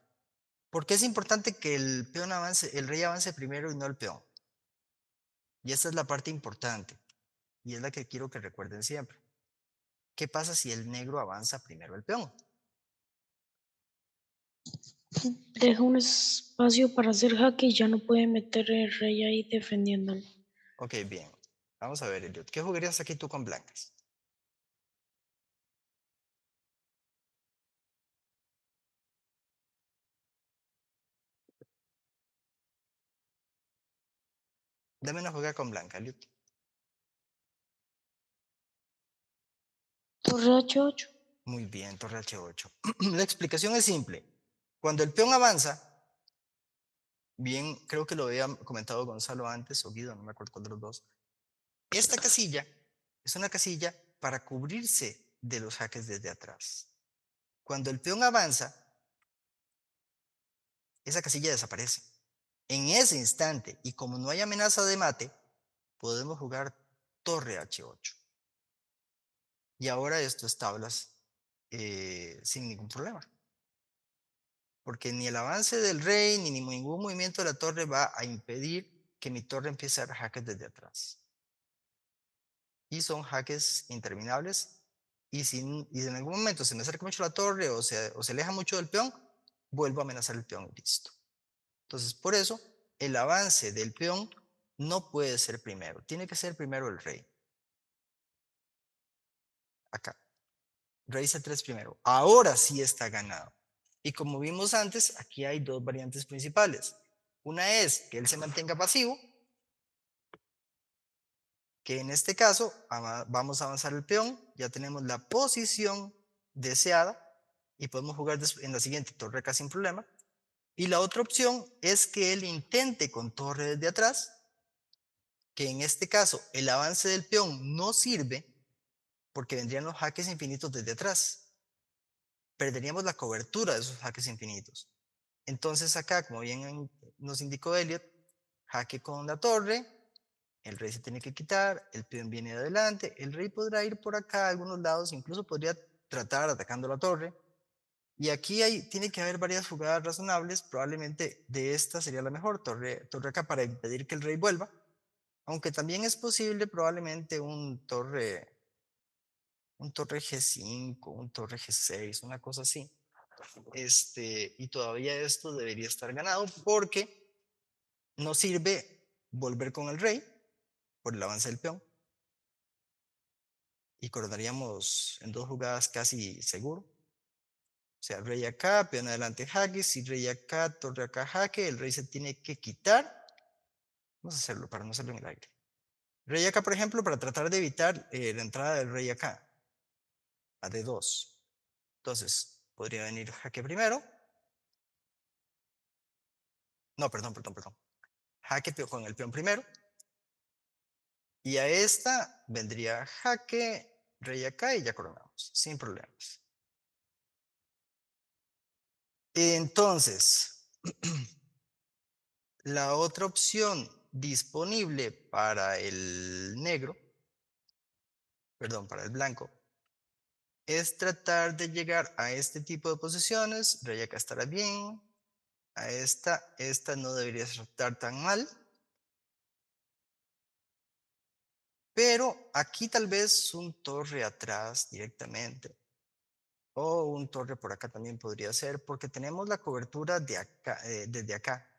Porque es importante que el peón avance, el rey avance primero y no el peón. Y esta es la parte importante. Y es la que quiero que recuerden siempre. ¿Qué pasa si el negro avanza primero el peón? Deja un espacio para hacer jaque y ya no puede meter el rey ahí defendiéndolo. Ok, bien. Vamos a ver, Elliot. ¿Qué jugarías aquí tú con blancas? Dame una jugada con blanca, Elliot. Torre H8. Muy bien, torre H8. La explicación es simple. Cuando el peón avanza, bien, creo que lo había comentado Gonzalo antes, o Guido, no me acuerdo cuál de los dos. Esta casilla es una casilla para cubrirse de los jaques desde atrás. Cuando el peón avanza, esa casilla desaparece. En ese instante, y como no hay amenaza de mate, podemos jugar torre H8. Y ahora esto es tablas sin ningún problema. Porque ni el avance del rey, ni ningún movimiento de la torre va a impedir que mi torre empiece a dar jaques desde atrás. Y son jaques interminables. Y si en algún momento se me acerca mucho la torre o se aleja mucho del peón, vuelvo a amenazar el peón y listo. Entonces, por eso, el avance del peón no puede ser primero. Tiene que ser primero el rey. Acá. Rey C3 primero. Ahora sí está ganado. Y como vimos antes, aquí hay dos variantes principales. Una es que él se mantenga pasivo, que en este caso vamos a avanzar el peón, ya tenemos la posición deseada y podemos jugar en la siguiente torre acá sin problema. Y la otra opción es que él intente con torre desde atrás, que en este caso el avance del peón no sirve porque vendrían los jaques infinitos desde atrás. Perderíamos la cobertura de esos jaques infinitos. Entonces acá, como bien nos indicó Elliot, jaque con la torre, el rey se tiene que quitar, el peón viene de adelante, el rey podrá ir por acá a algunos lados, incluso podría tratar atacando la torre. Y aquí tiene que haber varias jugadas razonables, probablemente de esta sería la mejor, torre acá para impedir que el rey vuelva, aunque también es posible probablemente un torre G5, un torre G6, una cosa así. Y todavía esto debería estar ganado porque no sirve volver con el rey por el avance del peón. Y coronaríamos en dos jugadas casi seguro. O sea, rey acá, peón adelante jaque, si rey acá, torre acá jaque, el rey se tiene que quitar. Vamos a hacerlo para no hacerlo en el aire. Rey acá, por ejemplo, para tratar de evitar la entrada del rey acá. A D2. Entonces, podría venir jaque primero. No, perdón. Jaque con el peón primero. Y a esta vendría jaque, rey acá y ya coronamos, sin problemas. Entonces, la otra opción disponible para el negro, perdón, para el blanco, es tratar de llegar a este tipo de posiciones. Rey acá estará bien. A esta no debería estar tan mal. Pero aquí tal vez un torre atrás directamente. O un torre por acá también podría ser, porque tenemos la cobertura de acá, desde acá.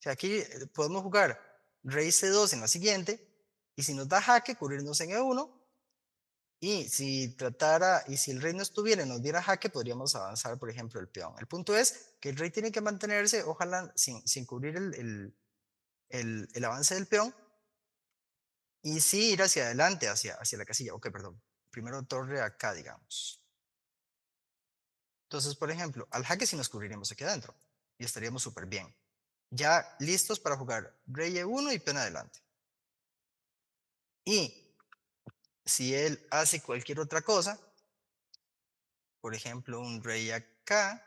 O sea, aquí podemos jugar rey C2 en la siguiente, y si nos da jaque, cubrirnos en E1, y si el rey no estuviera y nos diera jaque, podríamos avanzar, por ejemplo, el peón. El punto es que el rey tiene que mantenerse, ojalá sin cubrir el avance del peón, y sí ir hacia adelante, hacia la casilla. Ok, perdón. Primero torre acá, digamos. Entonces, por ejemplo, al jaque sí nos cubriríamos aquí adentro y estaríamos súper bien. Ya listos para jugar rey E1 y peón adelante. Y si él hace cualquier otra cosa, por ejemplo, un rey acá,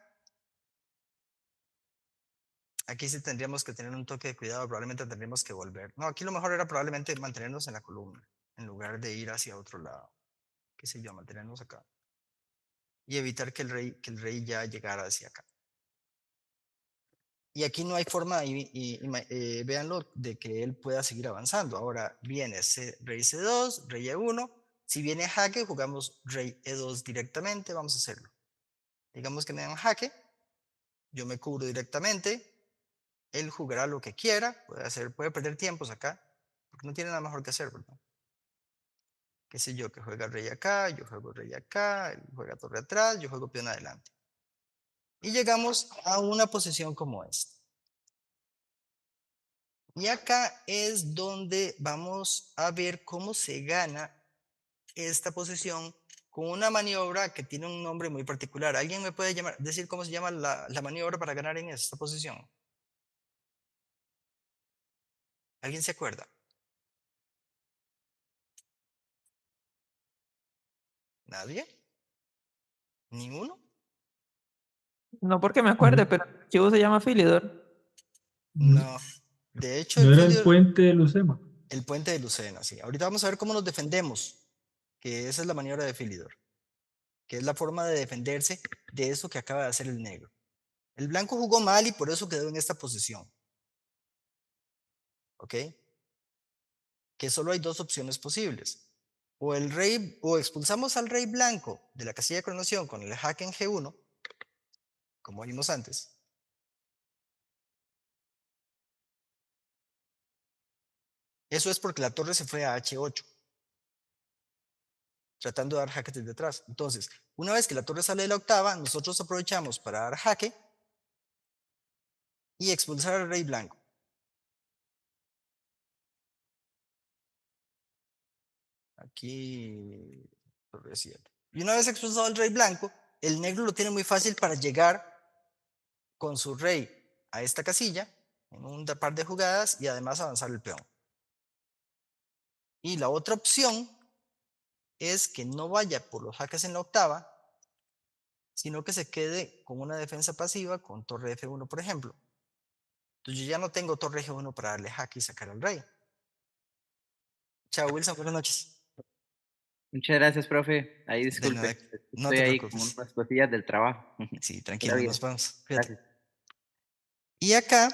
aquí sí tendríamos que tener un toque de cuidado, probablemente tendríamos que volver. No, aquí lo mejor era probablemente mantenernos en la columna, en lugar de ir hacia otro lado. Qué sé yo, mantenernos acá. Y evitar que el rey ya llegara hacia acá. Y aquí no hay forma, véanlo, de que él pueda seguir avanzando. Ahora viene rey C2, rey E1. Si viene jaque, jugamos rey E2 directamente. Vamos a hacerlo. Digamos que me dan jaque. yo me cubro directamente. Él jugará lo que quiera, puede perder tiempos acá, porque no tiene nada mejor que hacer, ¿verdad? Qué sé yo, que juega rey acá, yo juego rey acá, él juega torre atrás, yo juego peón adelante. Y llegamos a una posición como esta. Y acá es donde vamos a ver cómo se gana esta posición con una maniobra que tiene un nombre muy particular. ¿Alguien me puede decir cómo se llama la maniobra para ganar en esta posición? ¿Alguien se acuerda? ¿Nadie? ¿Ninguno? No porque me acuerde, pero el archivo se llama Philidor. No. De hecho, ¿No era el puente de Lucema? El puente de Lucena, sí. Ahorita vamos a ver cómo nos defendemos, que esa es la maniobra de Philidor, que es la forma de defenderse de eso que acaba de hacer el negro. El blanco jugó mal y por eso quedó en esta posición. ¿Ok? Que solo hay dos opciones posibles. O expulsamos al rey blanco de la casilla de coronación con el jaque en G1, como vimos antes. Eso es porque la torre se fue a H8, tratando de dar jaque desde atrás. Entonces, una vez que la torre sale de la octava, nosotros aprovechamos para dar jaque y expulsar al rey blanco. Aquí, torre 7. Y una vez expulsado el rey blanco, el negro lo tiene muy fácil para llegar con su rey a esta casilla en un par de jugadas y además avanzar el peón. Y la otra opción es que no vaya por los jaques en la octava, sino que se quede con una defensa pasiva con torre F1, por ejemplo. Entonces yo ya no tengo torre G1 para darle jaque y sacar al rey. Chao, Wilson, buenas noches. Muchas gracias, profe. Ahí De nada, disculpe. no Estoy te ahí con preocupes. unas cosillas del trabajo. Sí, Pero tranquilo, bien. nos vemos. Cuídate. Gracias. Y acá,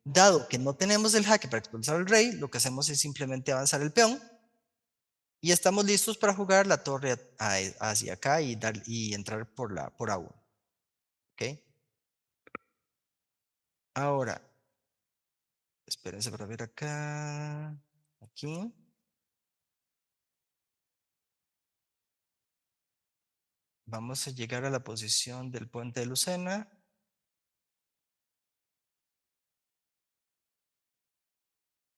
dado que no tenemos el jaque para expulsar al rey, lo que hacemos es simplemente avanzar el peón y estamos listos para jugar la torre hacia acá y entrar por A1. ¿Ok? Ahora, espérense para ver acá, aquí. Vamos a llegar a la posición del puente de Lucena.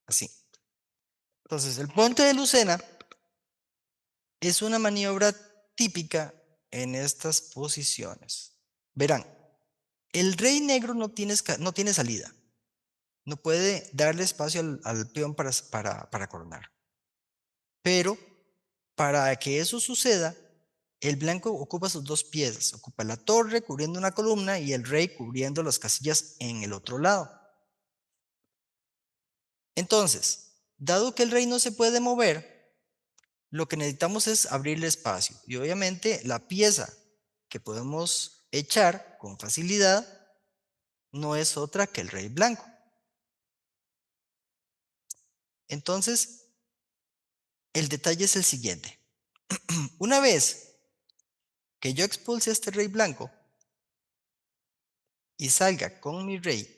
Así. Entonces, el puente de Lucena es una maniobra típica en estas posiciones. Verán, el rey negro no tiene salida. No puede darle espacio al peón para coronar. Pero para que eso suceda, el blanco ocupa sus dos piezas. Ocupa la torre cubriendo una columna y el rey cubriendo las casillas en el otro lado. Entonces, dado que el rey no se puede mover, lo que necesitamos es abrirle espacio. Y obviamente la pieza que podemos echar con facilidad no es otra que el rey blanco. Entonces, el detalle es el siguiente. Una vez que yo expulse a este rey blanco y salga con mi rey,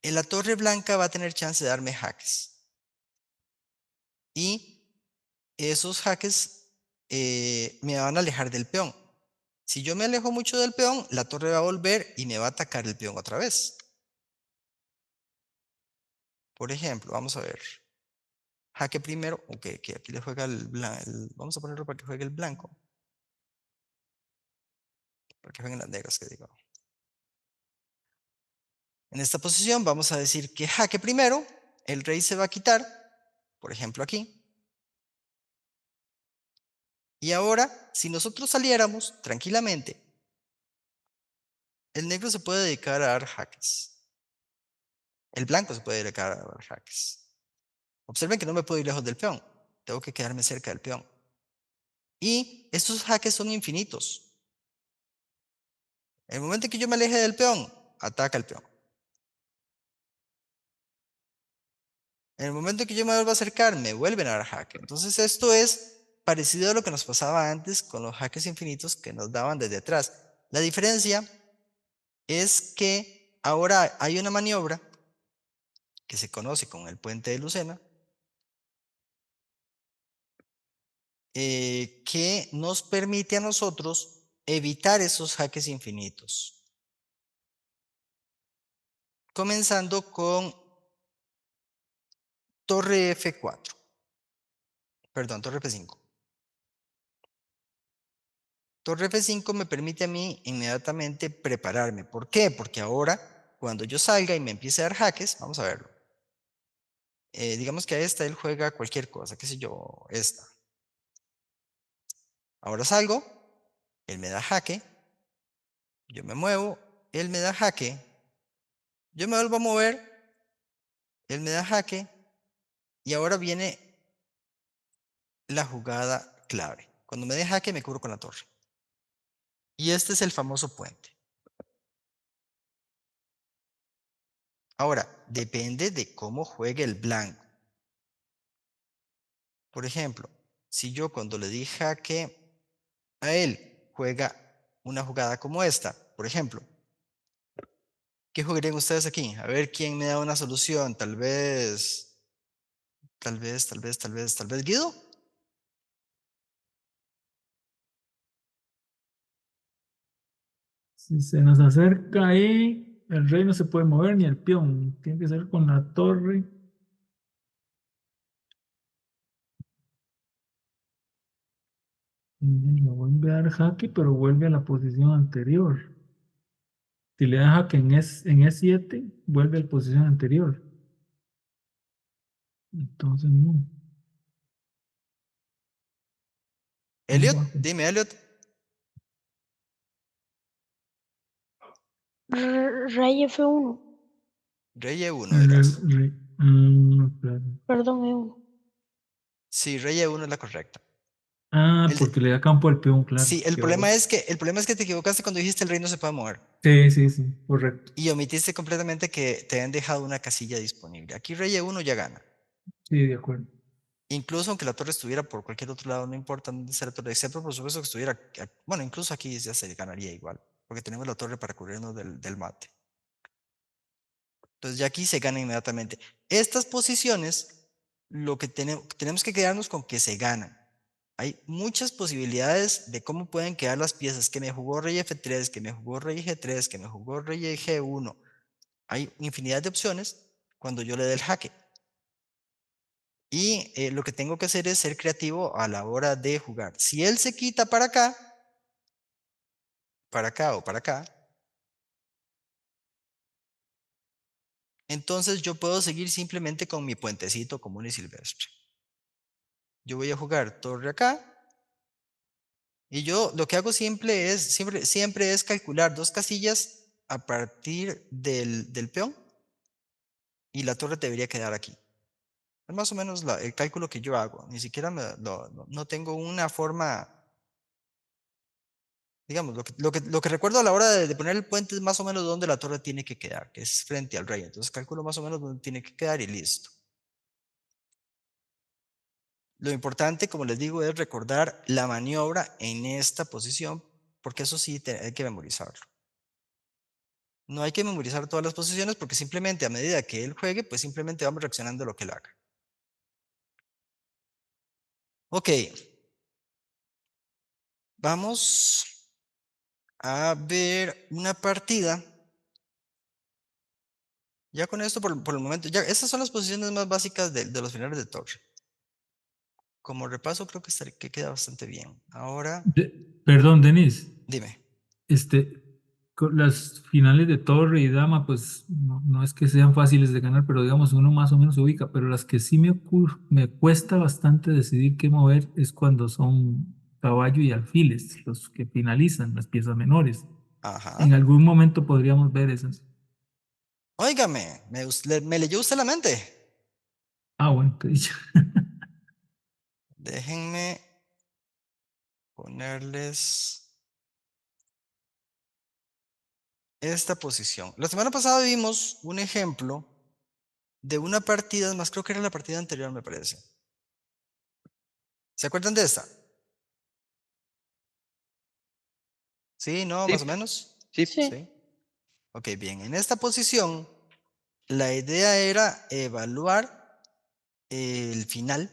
en la torre blanca va a tener chance de darme jaques. Y esos jaques me van a alejar del peón. Si yo me alejo mucho del peón, la torre va a volver y me va a atacar el peón otra vez. Por ejemplo, vamos a ver. Jaque primero, ok, que aquí le juega vamos a ponerlo para que juegue el blanco. Para que jueguen las negras, que digo. En esta posición vamos a decir que jaque primero, el rey se va a quitar, por ejemplo aquí. Y ahora, si nosotros saliéramos tranquilamente, el negro se puede dedicar a dar jaques. El blanco se puede dedicar a dar jaques. Observen que no me puedo ir lejos del peón. Tengo que quedarme cerca del peón. Y estos jaques son infinitos. En el momento en que yo me aleje del peón, ataca el peón. En el momento en que yo me vuelva a acercar, me vuelven a dar jaque. Entonces esto es parecido a lo que nos pasaba antes con los jaques infinitos que nos daban desde atrás. La diferencia es que ahora hay una maniobra que se conoce como el puente de Lucena, que nos permite a nosotros evitar esos jaques infinitos. Comenzando con torre F4. Perdón, torre F5. Torre F5 me permite a mí inmediatamente prepararme. ¿Por qué? Porque ahora, cuando yo salga y me empiece a dar jaques, vamos a verlo. Digamos que a esta él juega cualquier cosa, qué sé yo, esta. Ahora salgo, él me da jaque, yo me muevo, él me da jaque, yo me vuelvo a mover, él me da jaque, y ahora viene la jugada clave. Cuando me dé jaque me cubro con la torre. Y este es el famoso puente. Ahora, depende de cómo juegue el blanco. Por ejemplo, si yo cuando le di jaque a él juega una jugada como esta, por ejemplo, ¿qué jugarían ustedes aquí? A ver quién me da una solución. Tal vez Guido. Si se nos acerca ahí, el rey no se puede mover ni el peón. Tiene que ser con la torre. Y le vuelve a dar jaque, pero vuelve a la posición anterior. Si le da jaque en E7, vuelve a la posición anterior. Entonces no. Elliot, dime, Elliot. Rey F1. Rey E1 dirás. Perdón, E1. Sí, rey E1 es la correcta. Porque le da campo al peón, claro. Sí, el problema es que te equivocaste cuando dijiste el rey no se puede mover. Sí, correcto. Y omitiste completamente que te han dejado una casilla disponible. Aquí rey E1 ya gana. Sí, de acuerdo. Incluso aunque la torre estuviera por cualquier otro lado, no importa dónde sea la torre, excepto por supuesto que estuviera, bueno, incluso aquí ya se ganaría igual, porque tenemos la torre para cubrirnos del mate. Entonces ya aquí se gana inmediatamente. Estas posiciones, lo que tenemos que quedarnos con que se ganan. Hay muchas posibilidades de cómo pueden quedar las piezas, que me jugó rey F3, que me jugó rey G3, que me jugó rey G1. Hay infinidad de opciones cuando yo le dé el jaque. Y lo que tengo que hacer es ser creativo a la hora de jugar. Si él se quita para acá o para acá, entonces yo puedo seguir simplemente con mi puentecito común y silvestre. Yo voy a jugar torre acá. Y yo lo que hago siempre es calcular 2 casillas a partir del peón. Y la torre debería quedar aquí. Es más o menos el cálculo que yo hago. Ni siquiera no tengo una forma. Digamos, lo que recuerdo a la hora de poner el puente es más o menos donde la torre tiene que quedar, que es frente al rey. Entonces calculo más o menos dónde tiene que quedar y listo. Lo importante, como les digo, es recordar la maniobra en esta posición, porque eso sí hay que memorizarlo. No hay que memorizar todas las posiciones porque simplemente a medida que él juegue, pues simplemente vamos reaccionando a lo que él haga. Ok. Vamos a ver una partida. Ya con esto por el momento, ya esas son las posiciones más básicas de los finales de torre. Como repaso creo que queda bastante bien. Ahora, Perdón, Denis. dime. Con las finales de torre y dama, pues no es que sean fáciles de ganar, pero digamos uno más o menos se ubica. Pero las que sí me cuesta bastante decidir qué mover es cuando son caballo y alfiles, los que finalizan, las piezas menores. Ajá. En algún momento podríamos ver esas. Óigame, ¿me leyó usted la mente? Bueno, qué dicha. Déjenme ponerles esta posición. La semana pasada vimos un ejemplo de una partida, más creo que era la partida anterior, me parece. ¿Se acuerdan de esta? ¿Sí? ¿No? Sí. ¿Más o menos? Sí. Sí. Ok, bien. En esta posición, la idea era evaluar el final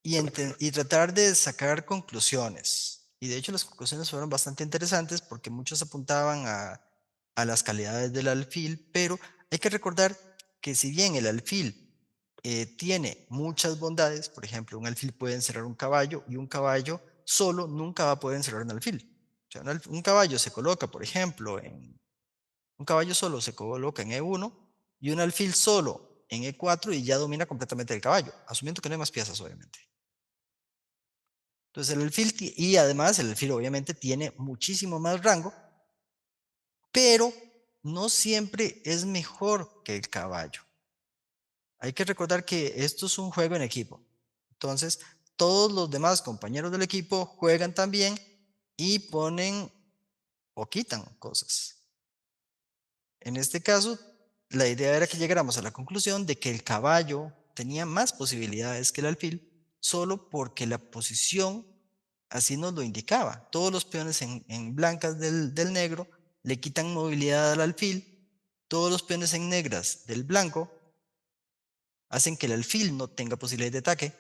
y tratar de sacar conclusiones. Y de hecho las conclusiones fueron bastante interesantes porque muchos apuntaban a las calidades del alfil, pero hay que recordar que si bien el alfil tiene muchas bondades, por ejemplo, un alfil puede encerrar un caballo y un caballo solo nunca va a poder encerrar un alfil. O sea, un caballo se coloca, por ejemplo, un caballo solo se coloca en E1 y un alfil solo en E4 y ya domina completamente el caballo, asumiendo que no hay más piezas, obviamente. Entonces el alfil, y además el alfil obviamente tiene muchísimo más rango, pero no siempre es mejor que el caballo. Hay que recordar que esto es un juego en equipo. Entonces, todos los demás compañeros del equipo juegan también y ponen o quitan cosas. En este caso, la idea era que llegáramos a la conclusión de que el caballo tenía más posibilidades que el alfil, solo porque la posición así nos lo indicaba. Todos los peones en blancas del negro le quitan movilidad al alfil, todos los peones en negras del blanco hacen que el alfil no tenga posibilidad de ataque.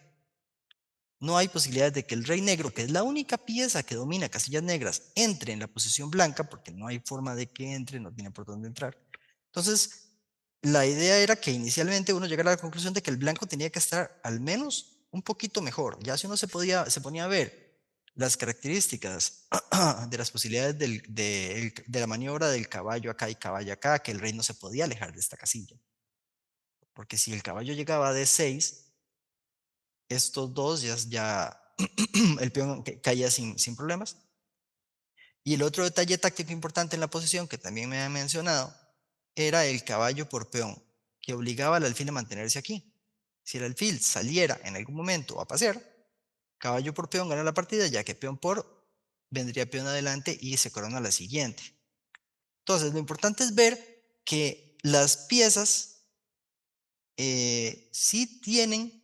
No hay posibilidad de que el rey negro, que es la única pieza que domina casillas negras, entre en la posición blanca, porque no hay forma de que entre, no tiene por dónde entrar. Entonces, la idea era que inicialmente uno llegara a la conclusión de que el blanco tenía que estar al menos un poquito mejor. Ya si uno se ponía a ver las características de las posibilidades de la maniobra del caballo acá y caballo acá, que el rey no se podía alejar de esta casilla. Porque si el caballo llegaba a D6, estos dos ya el peón caía sin problemas. Y el otro detalle táctico importante en la posición, que también me han mencionado, era el caballo por peón, que obligaba al alfil a mantenerse aquí. Si el alfil saliera en algún momento a pasear, caballo por peón gana la partida, ya que peón por vendría peón adelante y se corona la siguiente. Entonces, lo importante es ver que las piezas sí tienen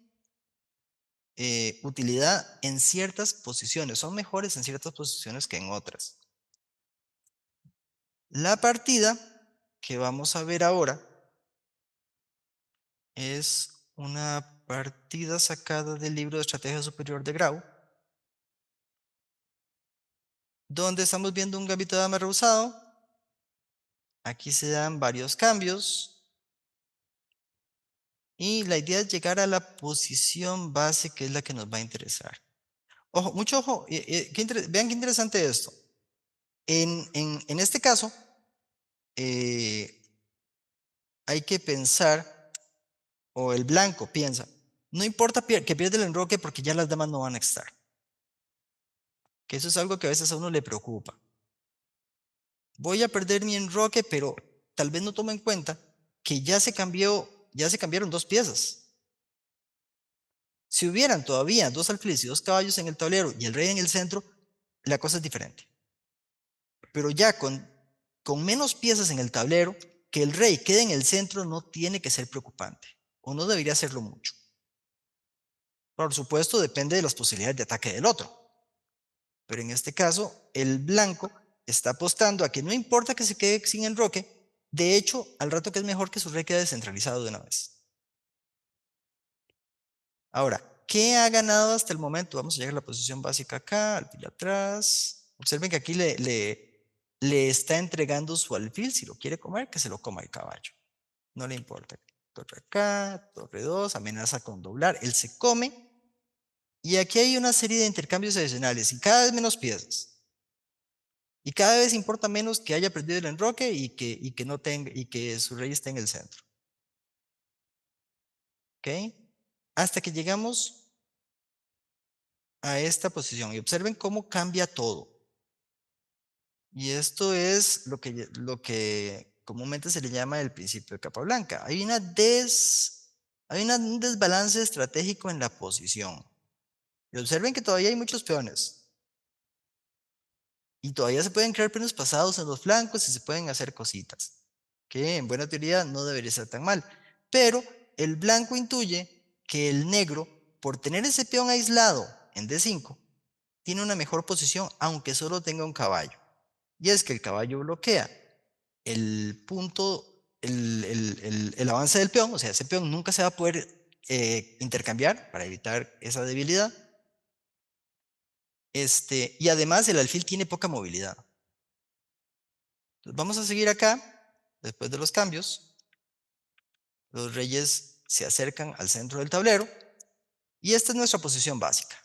utilidad en ciertas posiciones, son mejores en ciertas posiciones que en otras. La partida que vamos a ver ahora es una partida sacada del libro de Estrategia Superior de Grau, donde estamos viendo un gambito de dama rehusado. Aquí se dan varios cambios y la idea es llegar a la posición base, que es la que nos va a interesar. Ojo, mucho ojo, vean qué interesante esto. En este caso, hay que pensar, o el blanco piensa, no importa que pierda el enroque porque ya las damas no van a estar. Que eso es algo que a veces a uno le preocupa. Voy a perder mi enroque, pero tal vez no tomo en cuenta que ya se cambiaron dos piezas. Si hubieran todavía dos alfiles y dos caballos en el tablero y el rey en el centro, la cosa es diferente. Pero ya con menos piezas en el tablero, que el rey quede en el centro no tiene que ser preocupante, o no debería serlo mucho. Por supuesto, depende de las posibilidades de ataque del otro. Pero en este caso, el blanco está apostando a que no importa que se quede sin enroque, de hecho, al rato que es mejor que su rey quede descentralizado de una vez. Ahora, ¿qué ha ganado hasta el momento? Vamos a llegar a la posición básica acá, alfil atrás. Observen que aquí le está entregando su alfil. Si lo quiere comer, que se lo coma el caballo. No le importa. Torre acá, torre 2, amenaza con doblar. Él se come. Y aquí hay una serie de intercambios adicionales y cada vez menos piezas. Y cada vez importa menos que haya perdido el enroque y que su rey esté en el centro. ¿Ok? Hasta que llegamos a esta posición. Y observen cómo cambia todo. Y esto es lo que comúnmente se le llama el principio de capa blanca. Hay un desbalance estratégico en la posición. Y observen que todavía hay muchos peones. Y todavía se pueden crear peones pasados en los flancos y se pueden hacer cositas. Que en buena teoría no debería ser tan mal. Pero el blanco intuye que el negro, por tener ese peón aislado en D5 tiene una mejor posición, aunque solo tenga un caballo. Y es que el caballo bloquea el punto, el avance del peón, o sea, ese peón nunca se va a poder intercambiar para evitar esa debilidad. Y además el alfil tiene poca movilidad. Entonces, vamos a seguir acá, después de los cambios. Los reyes se acercan al centro del tablero y esta es nuestra posición básica.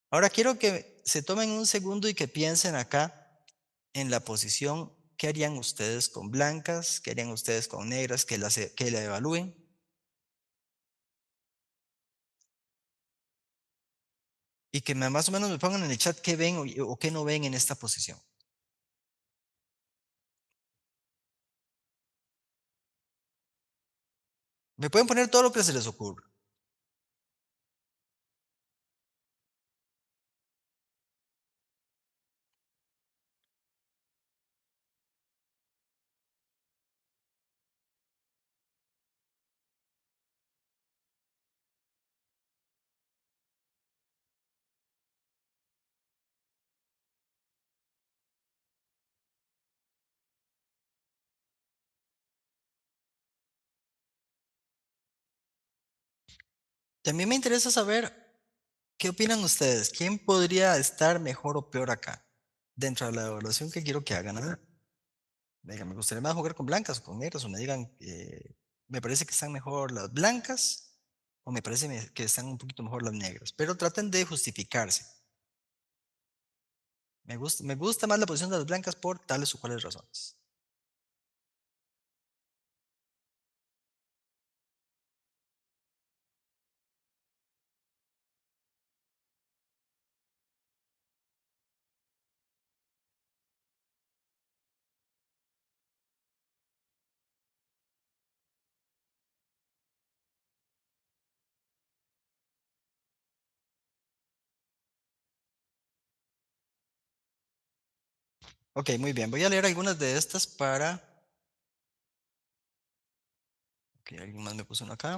Ahora quiero que se tomen un segundo y que piensen acá en la posición. ¿Qué harían ustedes con blancas? ¿Qué harían ustedes con negras? Que la evalúen. Y que más o menos me pongan en el chat qué ven o qué no ven en esta posición. Me pueden poner todo lo que se les ocurra. También me interesa saber qué opinan ustedes. ¿Quién podría estar mejor o peor acá? Dentro de la evaluación que quiero que hagan. Venga, me gustaría más jugar con blancas o con negras, o me digan, me parece que están mejor las blancas, o me parece que están un poquito mejor las negras. Pero traten de justificarse. Me gusta más la posición de las blancas por tales o cuales razones. Ok, muy bien. Voy a leer algunas de estas para... Ok, alguien más me puso uno acá.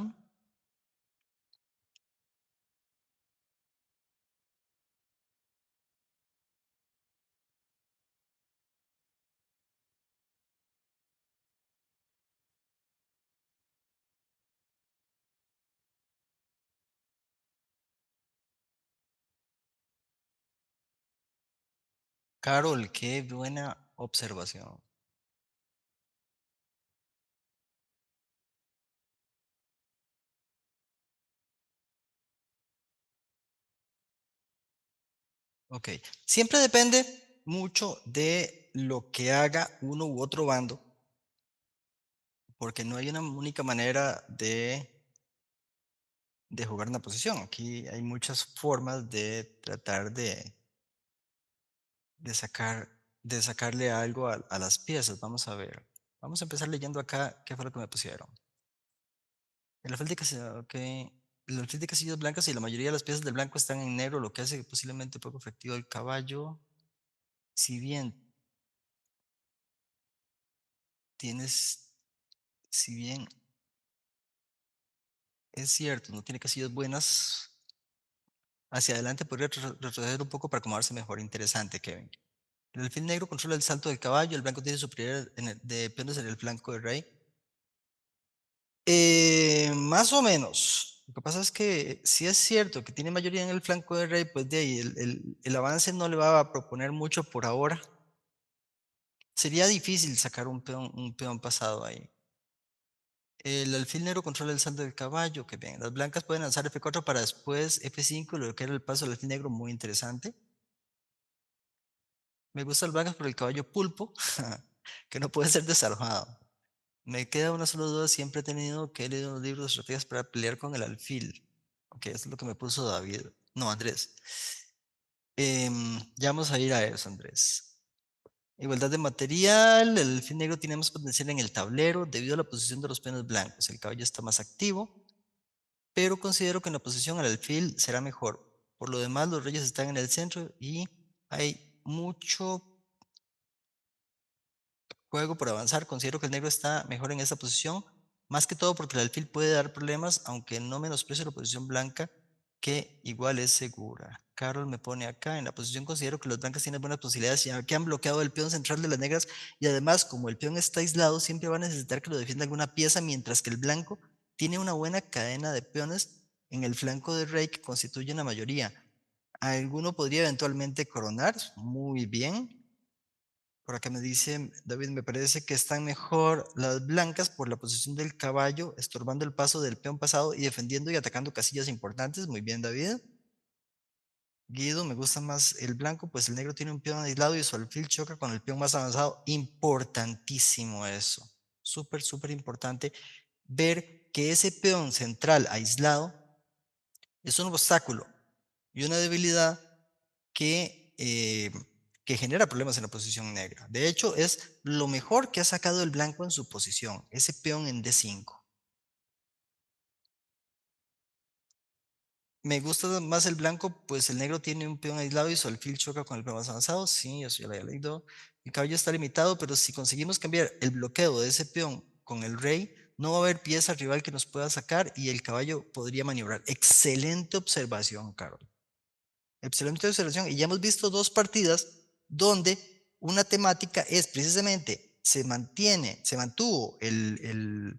Carol, qué buena observación. Ok, siempre depende mucho de lo que haga uno u otro bando, porque no hay una única manera de jugar una posición. Aquí hay muchas formas de tratar de sacarle algo a las piezas. Vamos a ver. Vamos a empezar leyendo acá qué fue lo que me pusieron. El alfil de casillas, ok. El alfil de casillas blancas y la mayoría de las piezas del blanco están en negro, lo que hace posiblemente poco efectivo el caballo. Si bien tienes, si bien es cierto, no tiene casillas buenas, hacia adelante podría retroceder un poco para acomodarse mejor. Interesante, Kevin. El alfil negro controla el salto del caballo, el blanco tiene superior de peones en el flanco del rey. Más o menos. Lo que pasa es que si es cierto que tiene mayoría en el flanco del rey, pues de ahí el avance no le va a proponer mucho por ahora. Sería difícil sacar un peón pasado ahí. El alfil negro controla el salto del caballo, que bien. Las blancas pueden lanzar F4 para después F5, lo que era el paso del alfil negro, muy interesante. Me gustan las blancas por el caballo pulpo, que no puede ser desarmado. Me queda una sola duda, siempre he tenido que leer unos libros de estrategias para pelear con el alfil. Ok, eso es lo que me puso David. No, Andrés. Ya vamos a ir a eso, Andrés. Igualdad de material, el alfil negro tiene más potencial en el tablero debido a la posición de los peones blancos. El caballo está más activo, pero considero que en la posición al alfil será mejor. Por lo demás, los reyes están en el centro y hay mucho juego por avanzar. Considero que el negro está mejor en esta posición, más que todo porque el alfil puede dar problemas, aunque no menosprecio la posición blanca que igual es segura. Carol me pone acá, en la posición considero que las blancas tienen buenas posibilidades ya que han bloqueado el peón central de las negras y además como el peón está aislado siempre va a necesitar que lo defienda alguna pieza mientras que el blanco tiene una buena cadena de peones en el flanco de rey que constituyen la mayoría. Alguno podría eventualmente coronar, muy bien. Por acá me dice David, me parece que están mejor las blancas por la posición del caballo, estorbando el paso del peón pasado y defendiendo y atacando casillas importantes. Muy bien, David. Guido, me gusta más el blanco, pues el negro tiene un peón aislado y su alfil choca con el peón más avanzado. Importantísimo eso. Súper, súper importante ver que ese peón central aislado es un obstáculo y una debilidad que genera problemas en la posición negra. De hecho, es lo mejor que ha sacado el blanco en su posición, ese peón en D5. Me gusta más el blanco, pues el negro tiene un peón aislado y su alfil choca con el peón más avanzado. Sí, eso ya lo había leído. El caballo está limitado, pero si conseguimos cambiar el bloqueo de ese peón con el rey, no va a haber pieza rival que nos pueda sacar y el caballo podría maniobrar. Excelente observación, Carol. Excelente observación. Y ya hemos visto dos partidas donde una temática es precisamente, se mantuvo el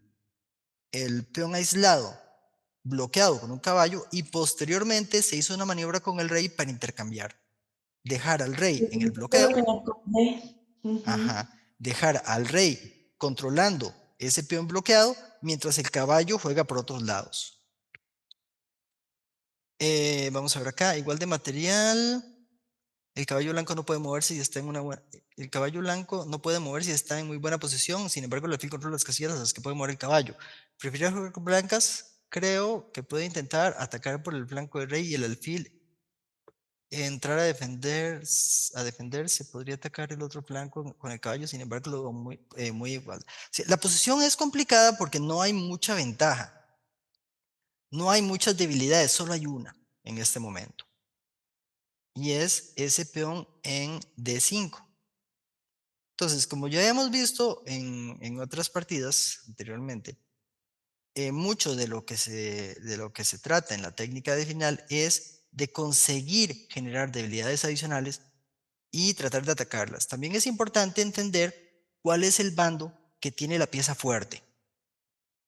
peón aislado, bloqueado con un caballo y posteriormente se hizo una maniobra con el rey para intercambiar. Dejar al rey en el bloqueo. Ajá. Dejar al rey controlando ese peón bloqueado mientras el caballo juega por otros lados. Vamos a ver acá, igual de material. El caballo blanco no puede moverse si está en una buena... El caballo blanco no puede moverse si está en muy buena posición, sin embargo el alfil controla las casillas a las que puede mover el caballo. Prefiero jugar con blancas, creo que puede intentar atacar por el flanco del rey y el alfil entrar a defenderse, podría atacar el otro flanco con el caballo, sin embargo lo veo muy igual. Sí, la posición es complicada porque no hay mucha ventaja, no hay muchas debilidades, solo hay una en este momento. Y es ese peón en D5. Entonces, como ya hemos visto en otras partidas anteriormente, mucho de lo que se trata en la técnica de final es de conseguir generar debilidades adicionales y tratar de atacarlas. También es importante entender cuál es el bando que tiene la pieza fuerte.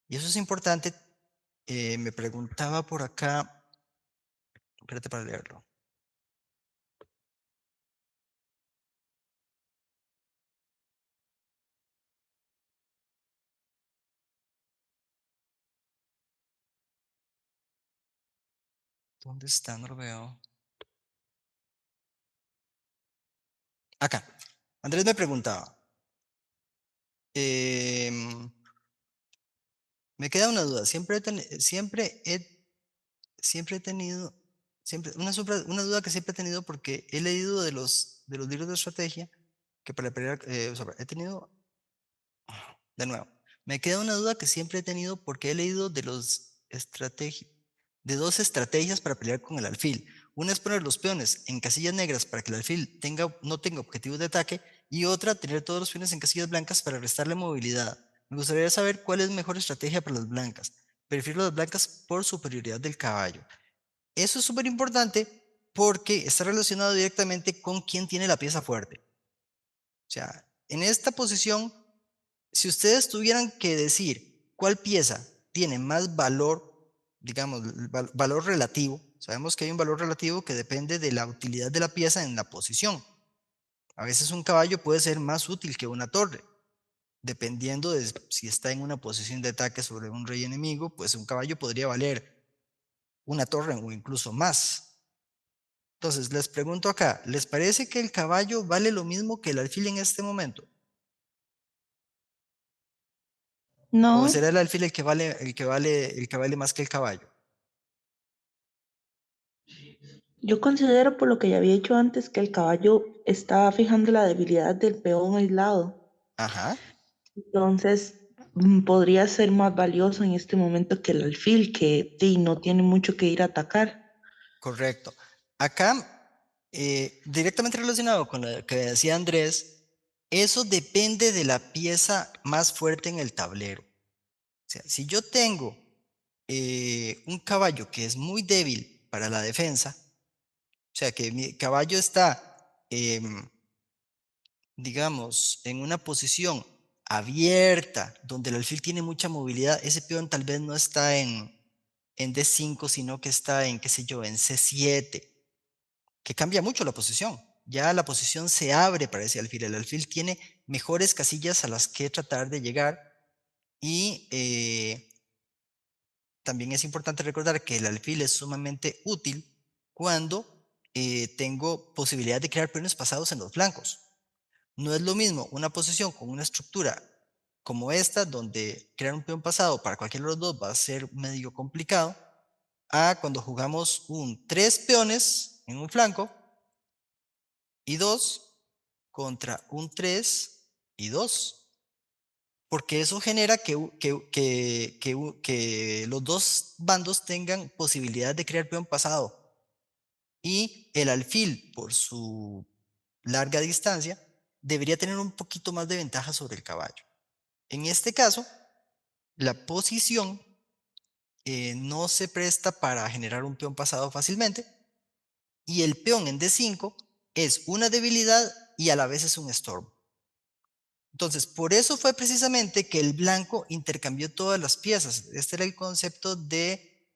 Y eso es importante. Me preguntaba por acá, espérate para leerlo. ¿Dónde está? No lo veo. Acá. Andrés me preguntaba. Me queda una duda. Siempre he tenido una duda que siempre he tenido porque he leído de los libros de estrategia que para pelear, o sea, he tenido, de nuevo, me queda una duda que siempre he tenido porque he leído de dos estrategias para pelear con el alfil. Una es poner los peones en casillas negras para que el alfil no tenga objetivos de ataque y otra, tener todos los peones en casillas blancas para restarle movilidad. Me gustaría saber cuál es mejor estrategia para las blancas. Prefiero las blancas por superioridad del caballo. Eso es súper importante porque está relacionado directamente con quién tiene la pieza fuerte. O sea, en esta posición, si ustedes tuvieran que decir cuál pieza tiene más valor, digamos, valor relativo, sabemos que hay un valor relativo que depende de la utilidad de la pieza en la posición. A veces un caballo puede ser más útil que una torre. Dependiendo de si está en una posición de ataque sobre un rey enemigo, pues un caballo podría valer una torre o incluso más. Entonces, les pregunto acá, ¿les parece que el caballo vale lo mismo que el alfil en este momento? No, ¿O será el alfil el que vale más que el caballo? yo considero por lo que ya había dicho antes que el caballo está fijando la debilidad del peón aislado. Ajá, Entonces, podría ser más valioso en este momento que el alfil, que sí, no tiene mucho que ir a atacar. correcto. Acá, directamente relacionado con lo que decía Andrés, eso depende de la pieza más fuerte en el tablero. O sea, si yo tengo un caballo que es muy débil para la defensa, o sea que mi caballo está, digamos, en una posición abierta, donde el alfil tiene mucha movilidad, ese peón tal vez no está en D5, sino que está en, qué sé yo, en C7, que cambia mucho la posición. Ya la posición se abre para ese alfil. El alfil tiene mejores casillas a las que tratar de llegar y también es importante recordar que el alfil es sumamente útil cuando tengo posibilidad de crear peones pasados en los flancos. No es lo mismo una posición con una estructura como esta, donde crear un peón pasado para cualquiera de los dos va a ser medio complicado, a cuando jugamos un 3 peones en un flanco y 2 contra un 3 y 2. Porque eso genera que los dos bandos tengan posibilidad de crear peón pasado. Y el alfil, por su larga distancia, debería tener un poquito más de ventaja sobre el caballo. En este caso, la posición no se presta para generar un peón pasado fácilmente, y el peón en D5 es una debilidad y a la vez es un estorbo. Entonces, por eso fue precisamente que el blanco intercambió todas las piezas. Este era el concepto de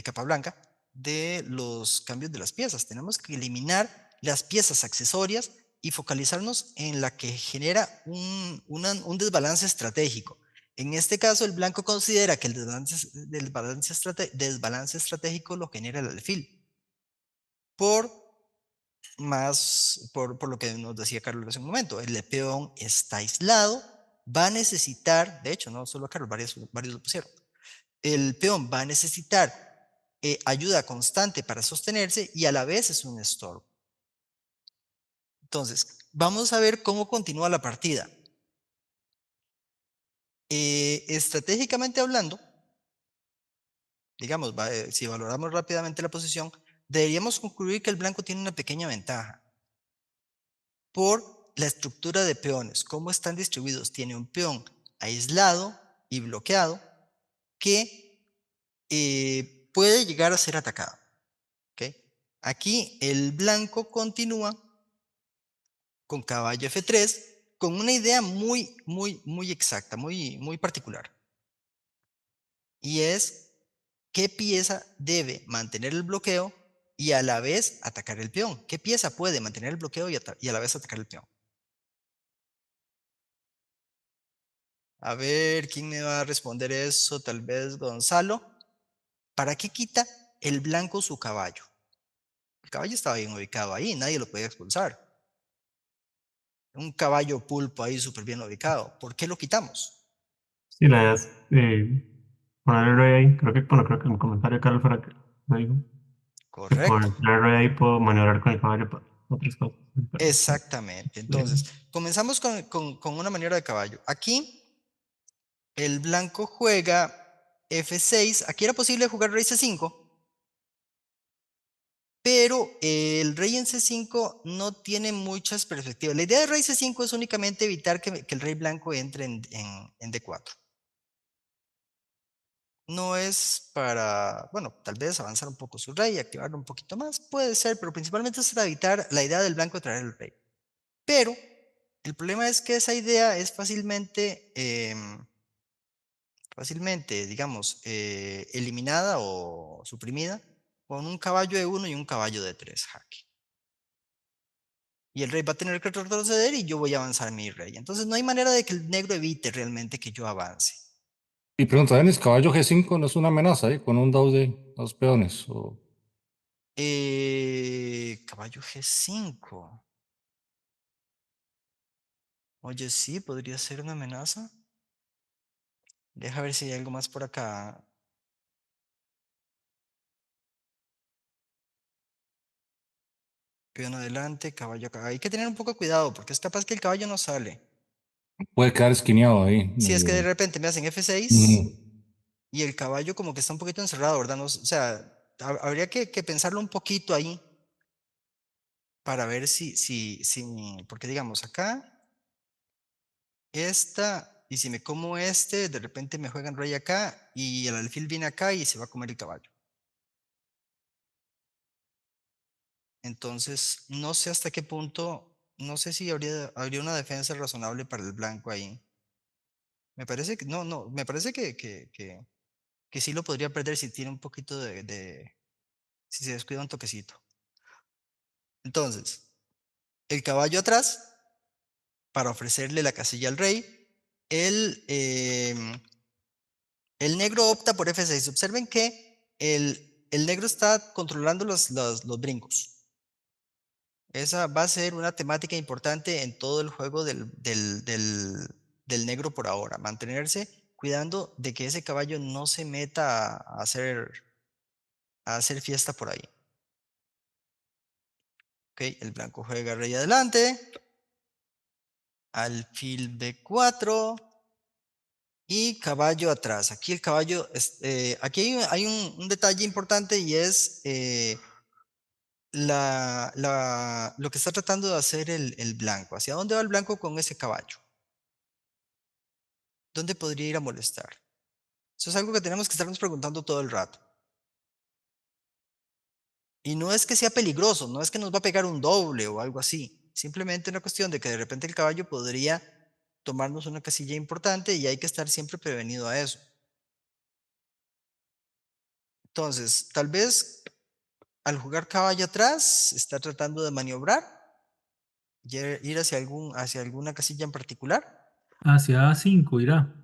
Capablanca, de los cambios de las piezas. Tenemos que eliminar las piezas accesorias y focalizarnos en la que genera un desbalance estratégico. En este caso, el blanco considera que el desbalance estratégico lo genera el alfil. Por lo que nos decía Carlos hace un momento, el peón está aislado, va a necesitar, de hecho, no solo Carlos, varios lo pusieron, el peón va a necesitar ayuda constante para sostenerse y a la vez es un estorbo. Entonces, vamos a ver cómo continúa la partida. Estratégicamente hablando, digamos, si valoramos rápidamente la posición, deberíamos concluir que el blanco tiene una pequeña ventaja por la estructura de peones, cómo están distribuidos. Tiene un peón aislado y bloqueado que puede llegar a ser atacado. ¿Okay? Aquí el blanco continúa con caballo F3 con una idea muy exacta, muy particular. Y es qué pieza debe mantener el bloqueo y a la vez atacar el peón. ¿Qué pieza puede mantener el bloqueo y a la vez atacar el peón? A ver, ¿quién me va a responder eso? Tal vez Gonzalo. ¿Para qué quita el blanco su caballo? El caballo estaba bien ubicado ahí, nadie lo podía expulsar. Un caballo pulpo ahí súper bien ubicado. ¿Por qué lo quitamos? Sí, la idea es poner el rey ahí. Creo que en el comentario de Carlos fue que lo dijo. Que por Correcto. el rey ahí puedo maniobrar con el caballo para otras cosas. Exactamente. Entonces, comenzamos con una maniobra de caballo. Aquí, el blanco juega F6. Aquí era posible jugar rey C5. Pero el rey en C5 no tiene muchas perspectivas. La idea de rey C5 es únicamente evitar que el rey blanco entre en D4. No es para, bueno, tal vez avanzar un poco su rey, activarlo un poquito más, puede ser, pero principalmente es para evitar la idea del blanco de traer el rey. Pero el problema es que esa idea es fácilmente, digamos, eliminada o suprimida con un caballo de 1 y un caballo de 3 jaque. Y el rey va a tener que retroceder y yo voy a avanzar mi rey. Entonces no hay manera de que el negro evite realmente que yo avance. Y pregunta, Denis, caballo G5 no es una amenaza, ¿eh? Con un dos peones. Caballo G5. Oye, sí, podría ser una amenaza. Deja ver si hay algo más por acá. Peón adelante, caballo acá. Hay que tener un poco de cuidado porque es capaz que el caballo no sale. Puede quedar esquineado ahí. Si es que de medio. repente me hacen F6 Ujú. y el caballo como que está un poquito encerrado, ¿verdad? No, o sea, habría que pensarlo un poquito ahí para ver porque digamos acá, y si me como de repente me juegan rey acá y el alfil viene acá y se va a comer el caballo. Entonces, no sé hasta qué punto, no sé si habría una defensa razonable para el blanco ahí. Me parece que, no, me parece que sí lo podría perder si tiene un poquito si se descuida un toquecito. Entonces, el caballo atrás, para ofrecerle la casilla al rey. El negro opta por F6. Observen que el negro está controlando los brincos. Esa va a ser una temática importante en todo el juego del negro por ahora. Mantenerse cuidando de que ese caballo no se meta a hacer fiesta por ahí. Ok, el blanco juega rey adelante. Alfil B4. Y caballo atrás. Aquí el caballo, aquí hay un detalle importante y es lo que está tratando de hacer el blanco. ¿Hacia dónde va el blanco con ese caballo? ¿Dónde podría ir a molestar? Eso es algo que tenemos que estarnos preguntando todo el rato. Y no es que sea peligroso, no es que nos va a pegar un doble o algo así. Simplemente una cuestión de que de repente el caballo podría tomarnos una casilla importante y hay que estar siempre prevenido a eso. Entonces, tal vez al jugar caballo atrás, está tratando de maniobrar, ir hacia alguna casilla en particular. Hacia A5 irá,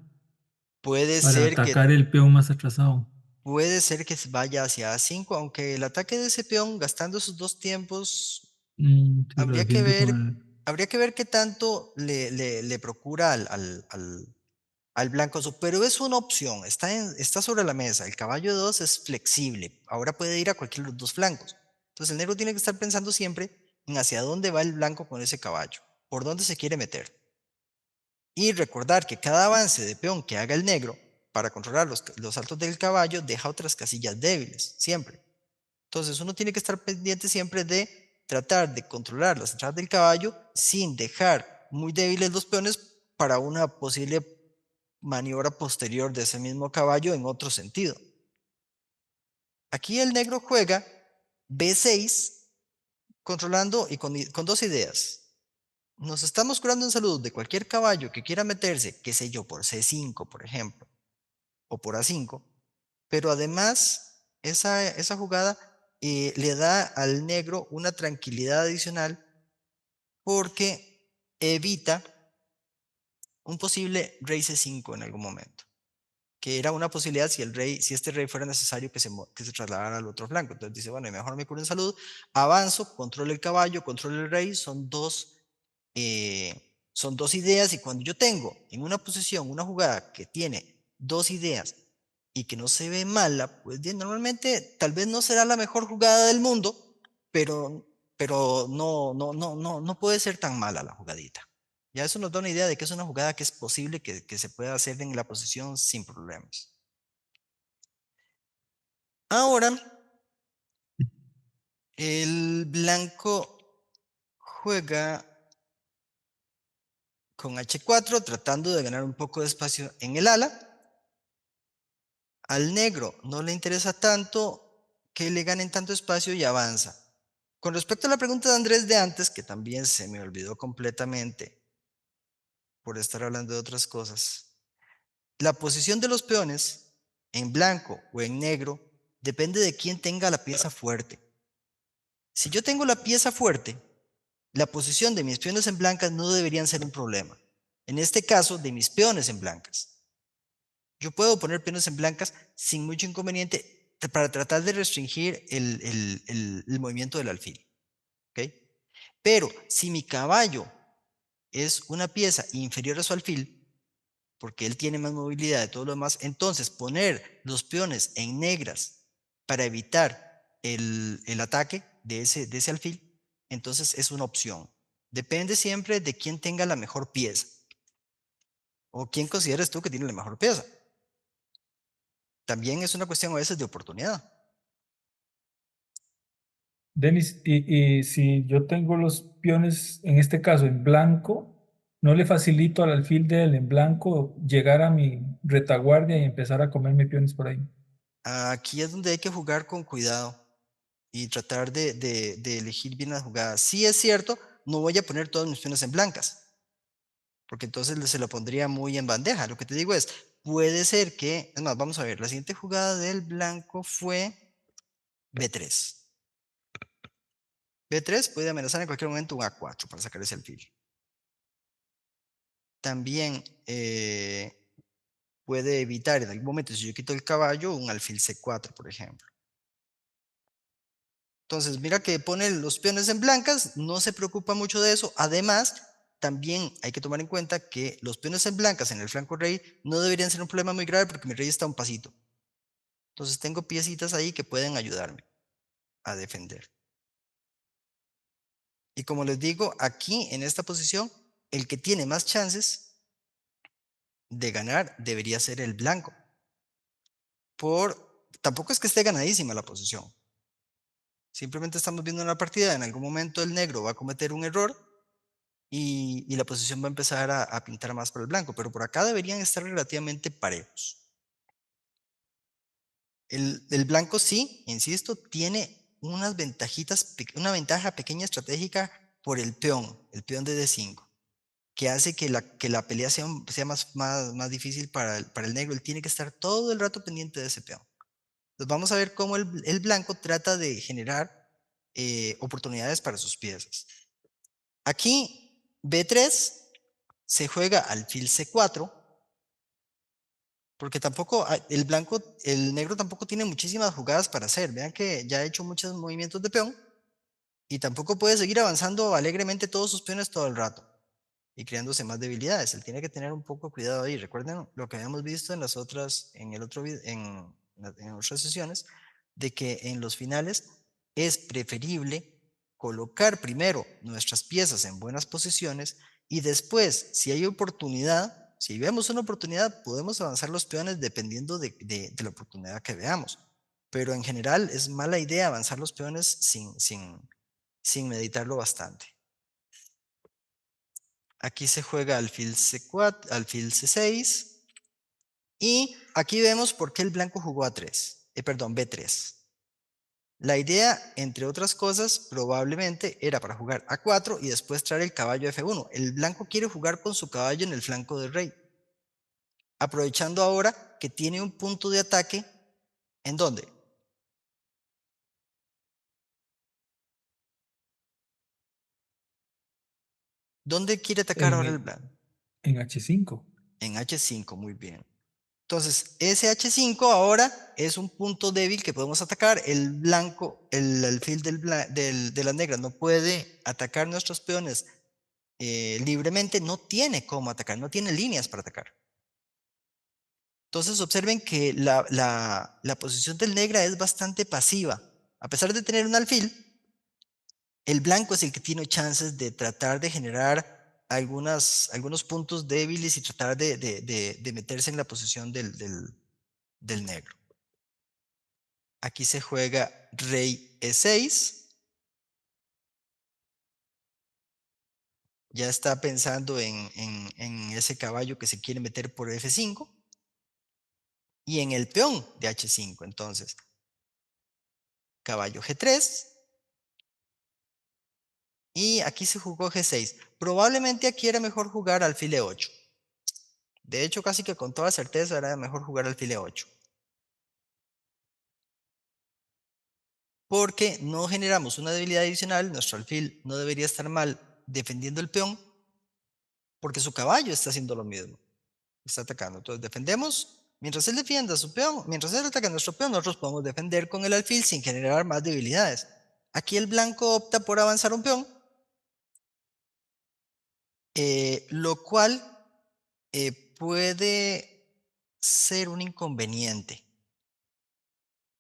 Puede para ser atacar el peón más atrasado. puede ser que vaya hacia A5, aunque el ataque de ese peón, gastando esos dos tiempos, Sí, lo habría que defiende con ver, habría que ver qué tanto le procura al blanco, pero es una opción, está sobre la mesa. El caballo 2 es flexible, ahora puede ir a cualquiera de los dos flancos. Entonces el negro tiene que estar pensando siempre en hacia dónde va el blanco con ese caballo, por dónde se quiere meter. Y recordar que cada avance de peón que haga el negro para controlar los saltos del caballo deja otras casillas débiles, siempre. Entonces uno tiene que estar pendiente siempre de tratar de controlar las entradas del caballo sin dejar muy débiles los peones para una posible maniobra posterior de ese mismo caballo en otro sentido. Aquí el negro juega B6 controlando y con dos ideas. Nos estamos curando en salud de cualquier caballo que quiera meterse, qué sé yo, por C5, por ejemplo, o por A5, pero además esa jugada le da al negro una tranquilidad adicional porque evita un posible rey C5 en algún momento, que era una posibilidad si este rey fuera necesario que se trasladara al otro flanco. Entonces dice, bueno, mejor me curo en salud, avanzo, controlo el caballo, controlo el rey, son dos ideas, y cuando yo tengo en una posición una jugada que tiene dos ideas y que no se ve mala, pues bien, normalmente tal vez no será la mejor jugada del mundo, pero no puede ser tan mala la jugadita. Ya eso nos da una idea de que es una jugada que es posible que se pueda hacer en la posición sin problemas. Ahora, el blanco juega con H4 tratando de ganar un poco de espacio en el ala. Al negro no le interesa tanto que le ganen tanto espacio y avanza. Con respecto a la pregunta de Andrés de antes, que también se me olvidó completamente por estar hablando de otras cosas, la posición de los peones en blanco o en negro depende de quién tenga la pieza fuerte. Si yo tengo la pieza fuerte, la posición de mis peones en blancas no deberían ser un problema. En este caso, de mis peones en blancas. Yo puedo poner peones en blancas sin mucho inconveniente para tratar de restringir el movimiento del alfil. ¿Okay? Pero si mi caballo es una pieza inferior a su alfil, porque él tiene más movilidad de todo lo demás, entonces poner los peones en negras para evitar el ataque de ese alfil, entonces es una opción. Depende siempre de quién tenga la mejor pieza o quién consideres tú que tiene la mejor pieza. También es una cuestión a veces de oportunidad. Denis, y si yo tengo los peones, en este caso en blanco, ¿no le facilito al alfil de él en blanco llegar a mi retaguardia y empezar a comerme peones por ahí? Aquí es donde hay que jugar con cuidado. y tratar de elegir bien las jugadas. Sí es cierto, no voy a poner todos mis peones en blancas, porque entonces se lo pondría muy en bandeja. Lo que te digo es, puede ser que, es más, vamos a ver, la siguiente jugada del blanco fue B3. B3 puede amenazar en cualquier momento un A4 para sacar ese alfil. También puede evitar en algún momento, si yo quito el caballo, un alfil C4, por ejemplo. Entonces, mira que pone los peones en blancas, no se preocupa mucho de eso. Además, también hay que tomar en cuenta que los peones en blancas en el flanco rey no deberían ser un problema muy grave porque mi rey está a un pasito. Entonces tengo piecitas ahí que pueden ayudarme a defender. Y como les digo, aquí en esta posición, el que tiene más chances de ganar debería ser el blanco. Tampoco es que esté ganadísima la posición. Simplemente estamos viendo una partida, en algún momento el negro va a cometer un error y la posición va a empezar a pintar más para el blanco, pero por acá deberían estar relativamente parejos. El blanco sí, insisto, tiene unas ventajitas, una ventaja pequeña estratégica por el peón de D5, que hace que la pelea sea más difícil para el negro. Él tiene que estar todo el rato pendiente de ese peón. Entonces vamos a ver cómo el blanco trata de generar oportunidades para sus piezas. Aquí B3 se juega alfil C4, porque tampoco el negro tampoco tiene muchísimas jugadas para hacer. Vean que ya ha hecho muchos movimientos de peón y tampoco puede seguir avanzando alegremente todos sus peones todo el rato y creándose más debilidades. Él tiene que tener un poco cuidado ahí. Recuerden lo que habíamos visto en en otras sesiones, de que en los finales es preferible colocar primero nuestras piezas en buenas posiciones y después, si hay oportunidad, si vemos una oportunidad, podemos avanzar los peones dependiendo de la oportunidad que veamos. Pero en general es mala idea avanzar los peones sin meditarlo bastante. Aquí se juega alfil C4, alfil C6. Y aquí vemos por qué el blanco jugó B3. La idea, entre otras cosas, probablemente era para jugar A4 y después traer el caballo F1. El blanco quiere jugar con su caballo en el flanco del rey, aprovechando ahora que tiene un punto de ataque. ¿En dónde? ¿Dónde quiere atacar ahora el blanco? En H5. En H5, muy bien. Entonces, ese H5 ahora es un punto débil que podemos atacar. El blanco, el alfil de las negras no puede atacar nuestros peones libremente, no tiene cómo atacar, no tiene líneas para atacar. Entonces, observen que la posición del negra es bastante pasiva. A pesar de tener un alfil, el blanco es el que tiene chances de tratar de generar algunos puntos débiles y tratar de meterse en la posición del negro. Aquí se juega rey E6. Ya está pensando en ese caballo que se quiere meter por F5. Y en el peón de H5. Entonces, caballo G3. Y aquí se jugó G6. Probablemente aquí era mejor jugar alfil E8. De hecho, casi que con toda certeza era mejor jugar alfil E8. Porque no generamos una debilidad adicional, nuestro alfil no debería estar mal defendiendo el peón, porque su caballo está haciendo lo mismo, está atacando. Entonces defendemos, mientras él defienda su peón, mientras él ataca a nuestro peón, nosotros podemos defender con el alfil sin generar más debilidades. Aquí el blanco opta por avanzar un peón, lo cual puede ser un inconveniente.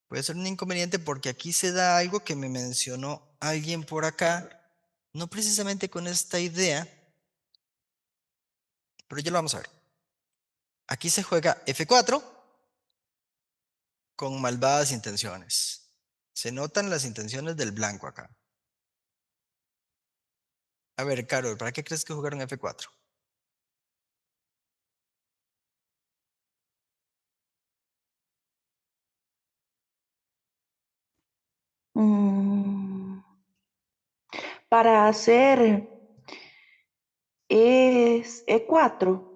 Puede ser un inconveniente porque aquí se da algo que me mencionó alguien por acá, no precisamente con esta idea, pero ya lo vamos a ver. Aquí se juega F4 con malvadas intenciones. Se notan las intenciones del blanco acá. A ver, Carol, ¿para qué crees que jugaron F4? para hacer es E4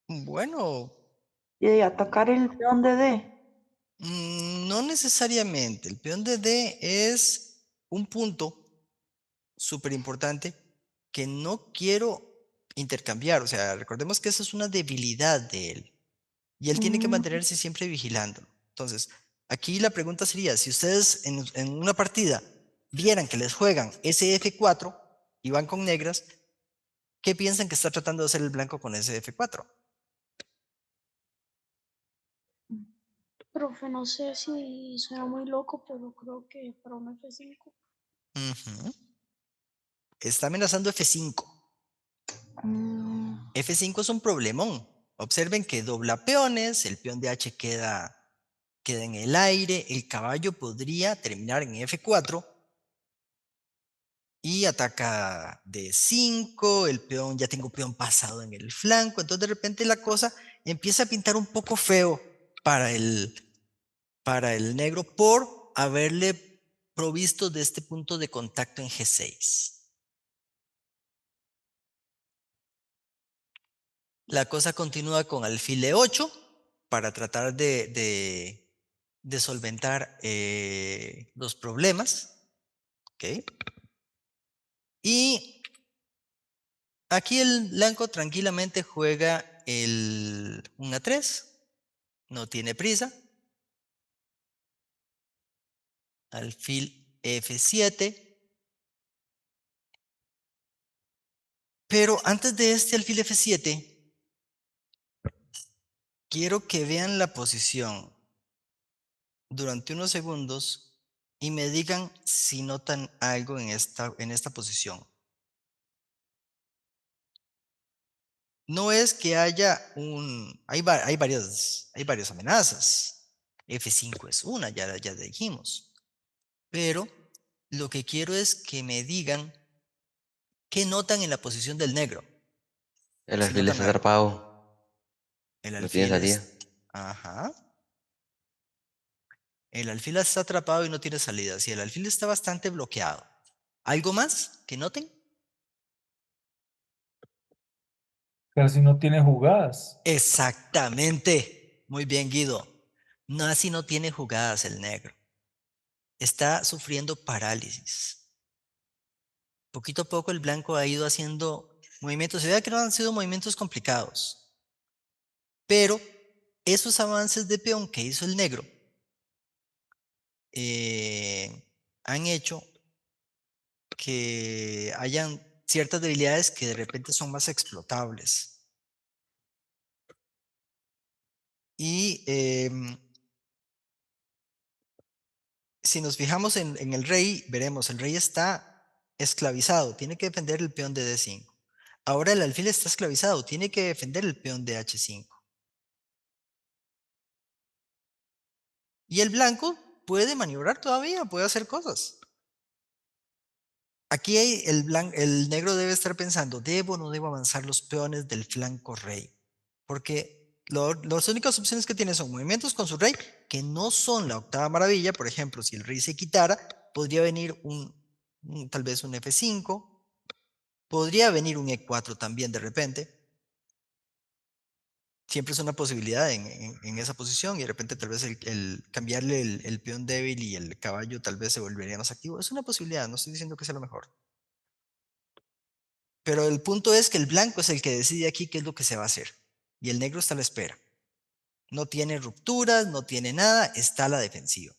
Bueno, y atacar el peón de D. no necesariamente. El peón de D es un punto súper importante que no quiero intercambiar. O sea, recordemos que esa es una debilidad de él. Y él tiene que Mm, mantenerse siempre vigilándolo. Entonces, aquí la pregunta sería, si ustedes en una partida vieran que les juegan ese F4 y van con negras, ¿qué piensan que está tratando de hacer el blanco con ese F4? Profe, no sé si suena muy loco, pero creo que para un F5. Ujú. Está amenazando F5. mm, F5 es un problemón. Observen que dobla peones, el peón de H queda en el aire, el caballo podría terminar en F4 y ataca D5, el peón, ya tengo peón pasado en el flanco, entonces de repente la cosa empieza a pintar un poco feo para para el negro por haberle provisto de este punto de contacto en G6. La cosa continúa con alfil E8 para tratar de solventar los problemas. ¿Okay? Y aquí el blanco tranquilamente juega un A3, no tiene prisa. Alfil F7. Pero antes de este alfil F7, quiero que vean la posición durante unos segundos y me digan si notan algo en esta posición. No es que haya hay varias amenazas. F5 es una, ya dijimos. Pero lo que quiero es que me digan qué notan en la posición del negro. El Si alfil notan está algo. atrapado. El No tiene alfil salida. Ajá. El alfil está atrapado y no tiene salida. Si el alfil está bastante bloqueado. ¿Algo más que noten? Casi no tiene jugadas. Exactamente. Muy bien, Guido. No, así no tiene jugadas el negro. Está sufriendo parálisis. Poquito a poco el blanco ha ido haciendo movimientos. Se ve que no han sido movimientos complicados. Pero esos avances de peón que hizo el negro han hecho que hayan ciertas debilidades que de repente son más explotables. Y si nos fijamos en el rey, veremos, el rey está esclavizado, tiene que defender el peón de D5. Ahora el alfil está esclavizado, tiene que defender el peón de H5. Y el blanco puede maniobrar todavía, puede hacer cosas. Aquí el negro debe estar pensando, ¿debo o no debo avanzar los peones del flanco rey? Porque las únicas opciones que tiene son movimientos con su rey, que no son la octava maravilla. Por ejemplo, si el rey se quitara, podría venir tal vez un F5, podría venir un E4 también de repente. Siempre es una posibilidad en esa posición y de repente tal vez cambiarle el peón débil y el caballo tal vez se volvería más activo. Es una posibilidad, no estoy diciendo que sea lo mejor. Pero el punto es que el blanco es el que decide aquí qué es lo que se va a hacer. Y el negro está a la espera. No tiene rupturas, no tiene nada, está a la defensiva.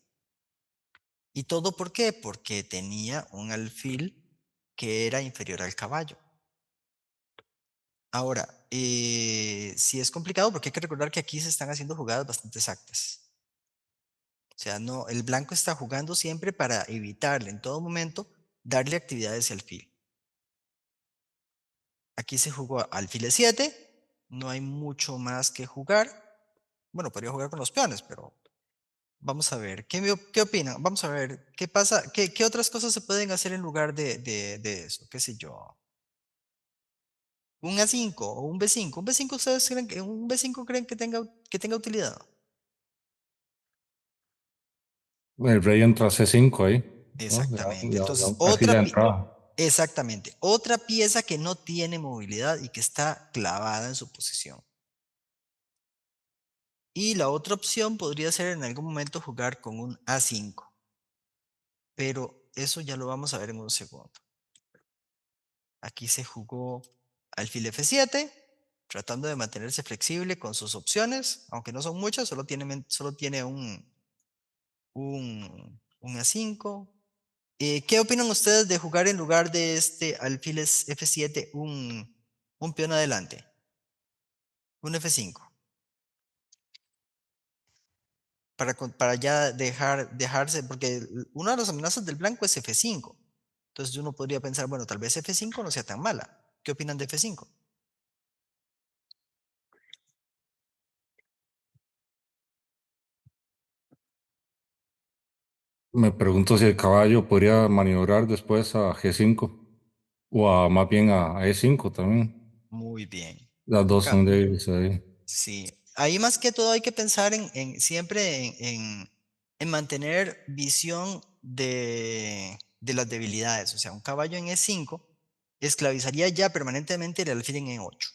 ¿Y todo por qué? Porque tenía un alfil que era inferior al caballo. Ahora, sí es complicado porque hay que recordar que aquí se están haciendo jugadas bastante exactas. O sea, no, el blanco está jugando siempre para evitarle en todo momento darle actividades al alfil. Aquí se jugó alfil E7, no hay mucho más que jugar. Bueno, podría jugar con los peones, pero vamos a ver. ¿Qué opinan? Vamos a ver, ¿qué pasa? ¿Qué otras cosas se pueden hacer en lugar de eso? ¿Qué sé yo? Un A5 o un B5. ¿Un B5 ustedes creen que tenga utilidad? El rey entra a C5 ahí. ¿no? Exactamente. Entonces, Casi ya entraba. Exactamente. Otra pieza que no tiene movilidad y que está clavada en su posición. Y la otra opción podría ser en algún momento jugar con un A5. Pero eso ya lo vamos a ver en un segundo. Aquí se jugó alfil F7, tratando de mantenerse flexible con sus opciones, aunque no son muchas, solo tiene un A5. ¿Qué opinan ustedes de jugar en lugar de este alfil F7 un peón adelante? Un F5. Para ya dejarse, porque una de las amenazas del blanco es F5. Entonces uno podría pensar, bueno, tal vez F5 no sea tan mala. ¿Qué opinan de F5? Me pregunto si el caballo podría maniobrar después a G5 o más bien a E5 también. Muy bien. Las dos son débiles ahí. Sí, ahí más que todo hay que pensar siempre en mantener visión de las debilidades. O sea, un caballo en E5 esclavizaría ya permanentemente el alfil en E8,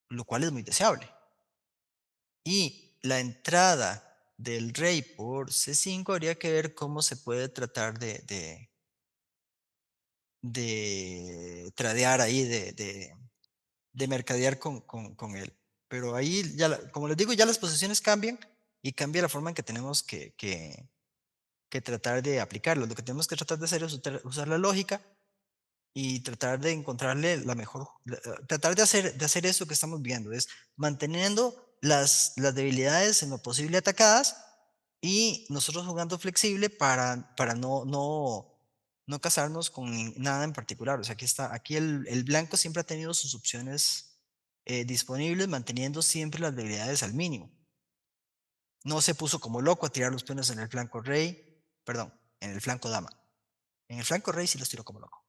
lo cual es muy deseable. Y la entrada del rey por C5 habría que ver cómo se puede tratar de tradear ahí, de mercadear con él. Pero ahí, ya, como les digo, ya las posiciones cambian y cambia la forma en que tenemos que tratar de aplicarlo. Lo que tenemos que tratar de hacer es usar la lógica y tratar de encontrarle la mejor, tratar de hacer eso que estamos viendo, es manteniendo las debilidades en lo posible atacadas y nosotros jugando flexible para no casarnos con nada en particular. O sea, aquí el blanco siempre ha tenido sus opciones disponibles, manteniendo siempre las debilidades al mínimo. No se puso como loco a tirar los peones en el flanco rey, perdón, en el flanco dama. En el flanco rey sí los tiró como loco.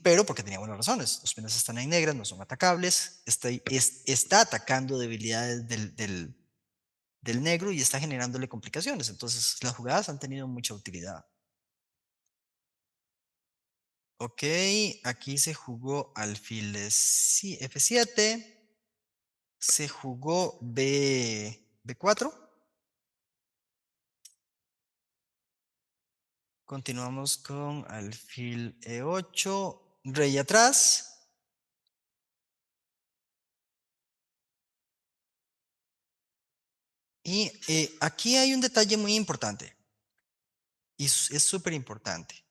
Pero porque tenía buenas razones. Los peones están en negras, no son atacables, está atacando debilidades del negro y está generándole complicaciones. Entonces, las jugadas han tenido mucha utilidad. Ok, aquí se jugó alfil F7, se jugó B4. Continuamos con alfil E8, rey atrás. Y aquí hay un detalle muy importante. Y es súper importante.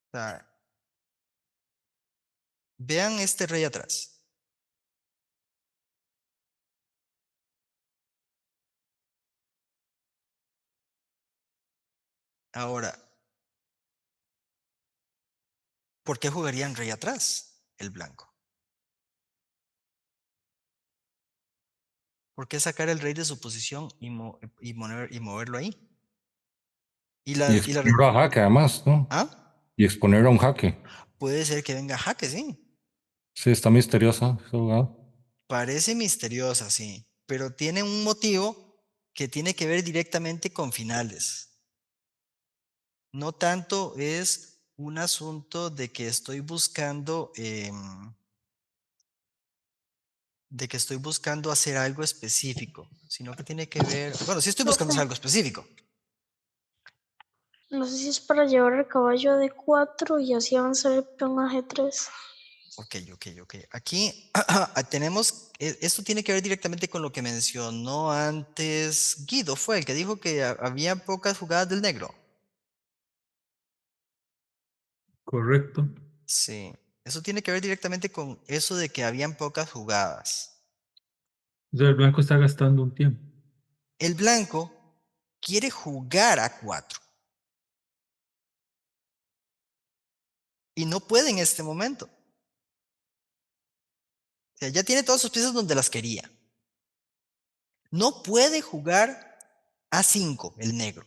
O sea, vean este rey atrás. Ahora, ¿por qué jugarían rey atrás el blanco? ¿Por qué sacar el rey de su posición y moverlo ahí? Y exponerlo a jaque además, ¿no? ¿Ah? Y exponerlo a un jaque. Puede ser que venga jaque, sí. Sí, está misteriosa esa jugada. Parece misteriosa, sí. Pero tiene un motivo que tiene que ver directamente con finales. No tanto es un asunto de que estoy buscando hacer algo específico, sino que tiene que ver, bueno, sí estoy buscando hacer algo específico. No sé si es para llevar el caballo a D4 y así avanzar el peón a G3. Ok. Aquí tenemos, esto tiene que ver directamente con lo que mencionó antes Guido, fue el que dijo que había pocas jugadas del negro. Correcto. Sí, eso tiene que ver directamente con eso de que habían pocas jugadas. O sea, el blanco está gastando un tiempo. El blanco quiere jugar a 4 y no puede en este momento. O sea, ya tiene todas sus piezas donde las quería. No puede jugar A5 el negro.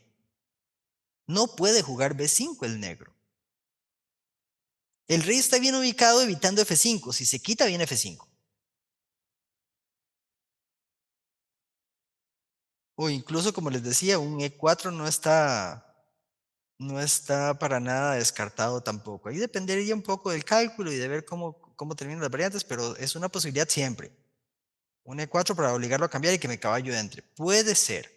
No puede jugar B5 el negro. El rey está bien ubicado evitando F5. Si se quita, viene F5. O incluso, como les decía, un E4 no está no está para nada descartado tampoco. Ahí dependería un poco del cálculo y de ver cómo terminan las variantes, pero es una posibilidad siempre. Un E4 para obligarlo a cambiar y que mi caballo entre. Puede ser.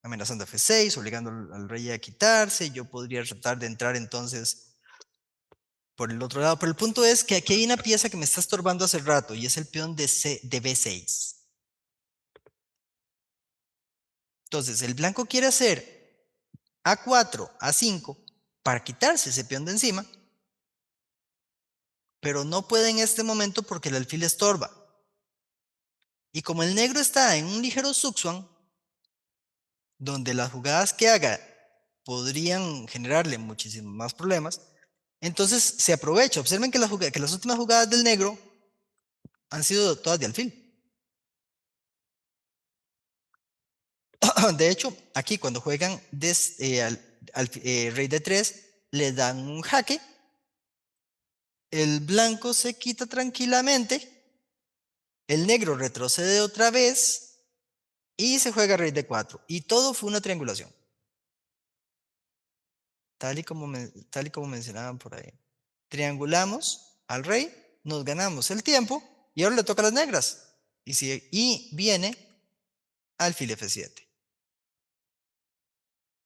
Amenazando F6, obligando al rey a quitarse. Yo podría tratar de entrar entonces por el otro lado. Pero el punto es que aquí hay una pieza que me está estorbando hace rato y es el peón de B6. Entonces, el blanco quiere hacer A4, A5 para quitarse ese peón de encima, pero no puede en este momento porque el alfil estorba. Y como el negro está en un ligero zugzwang, donde las jugadas que haga podrían generarle muchísimos más problemas, entonces se aprovecha. Observen que las últimas jugadas del negro han sido todas de alfil. De hecho, aquí cuando juegan rey D3, le dan un jaque, el blanco se quita tranquilamente, el negro retrocede otra vez y se juega rey D4. Y todo fue una triangulación. Tal y como mencionaban por ahí. Triangulamos al rey, nos ganamos el tiempo y ahora le toca a las negras. Y viene alfil F7.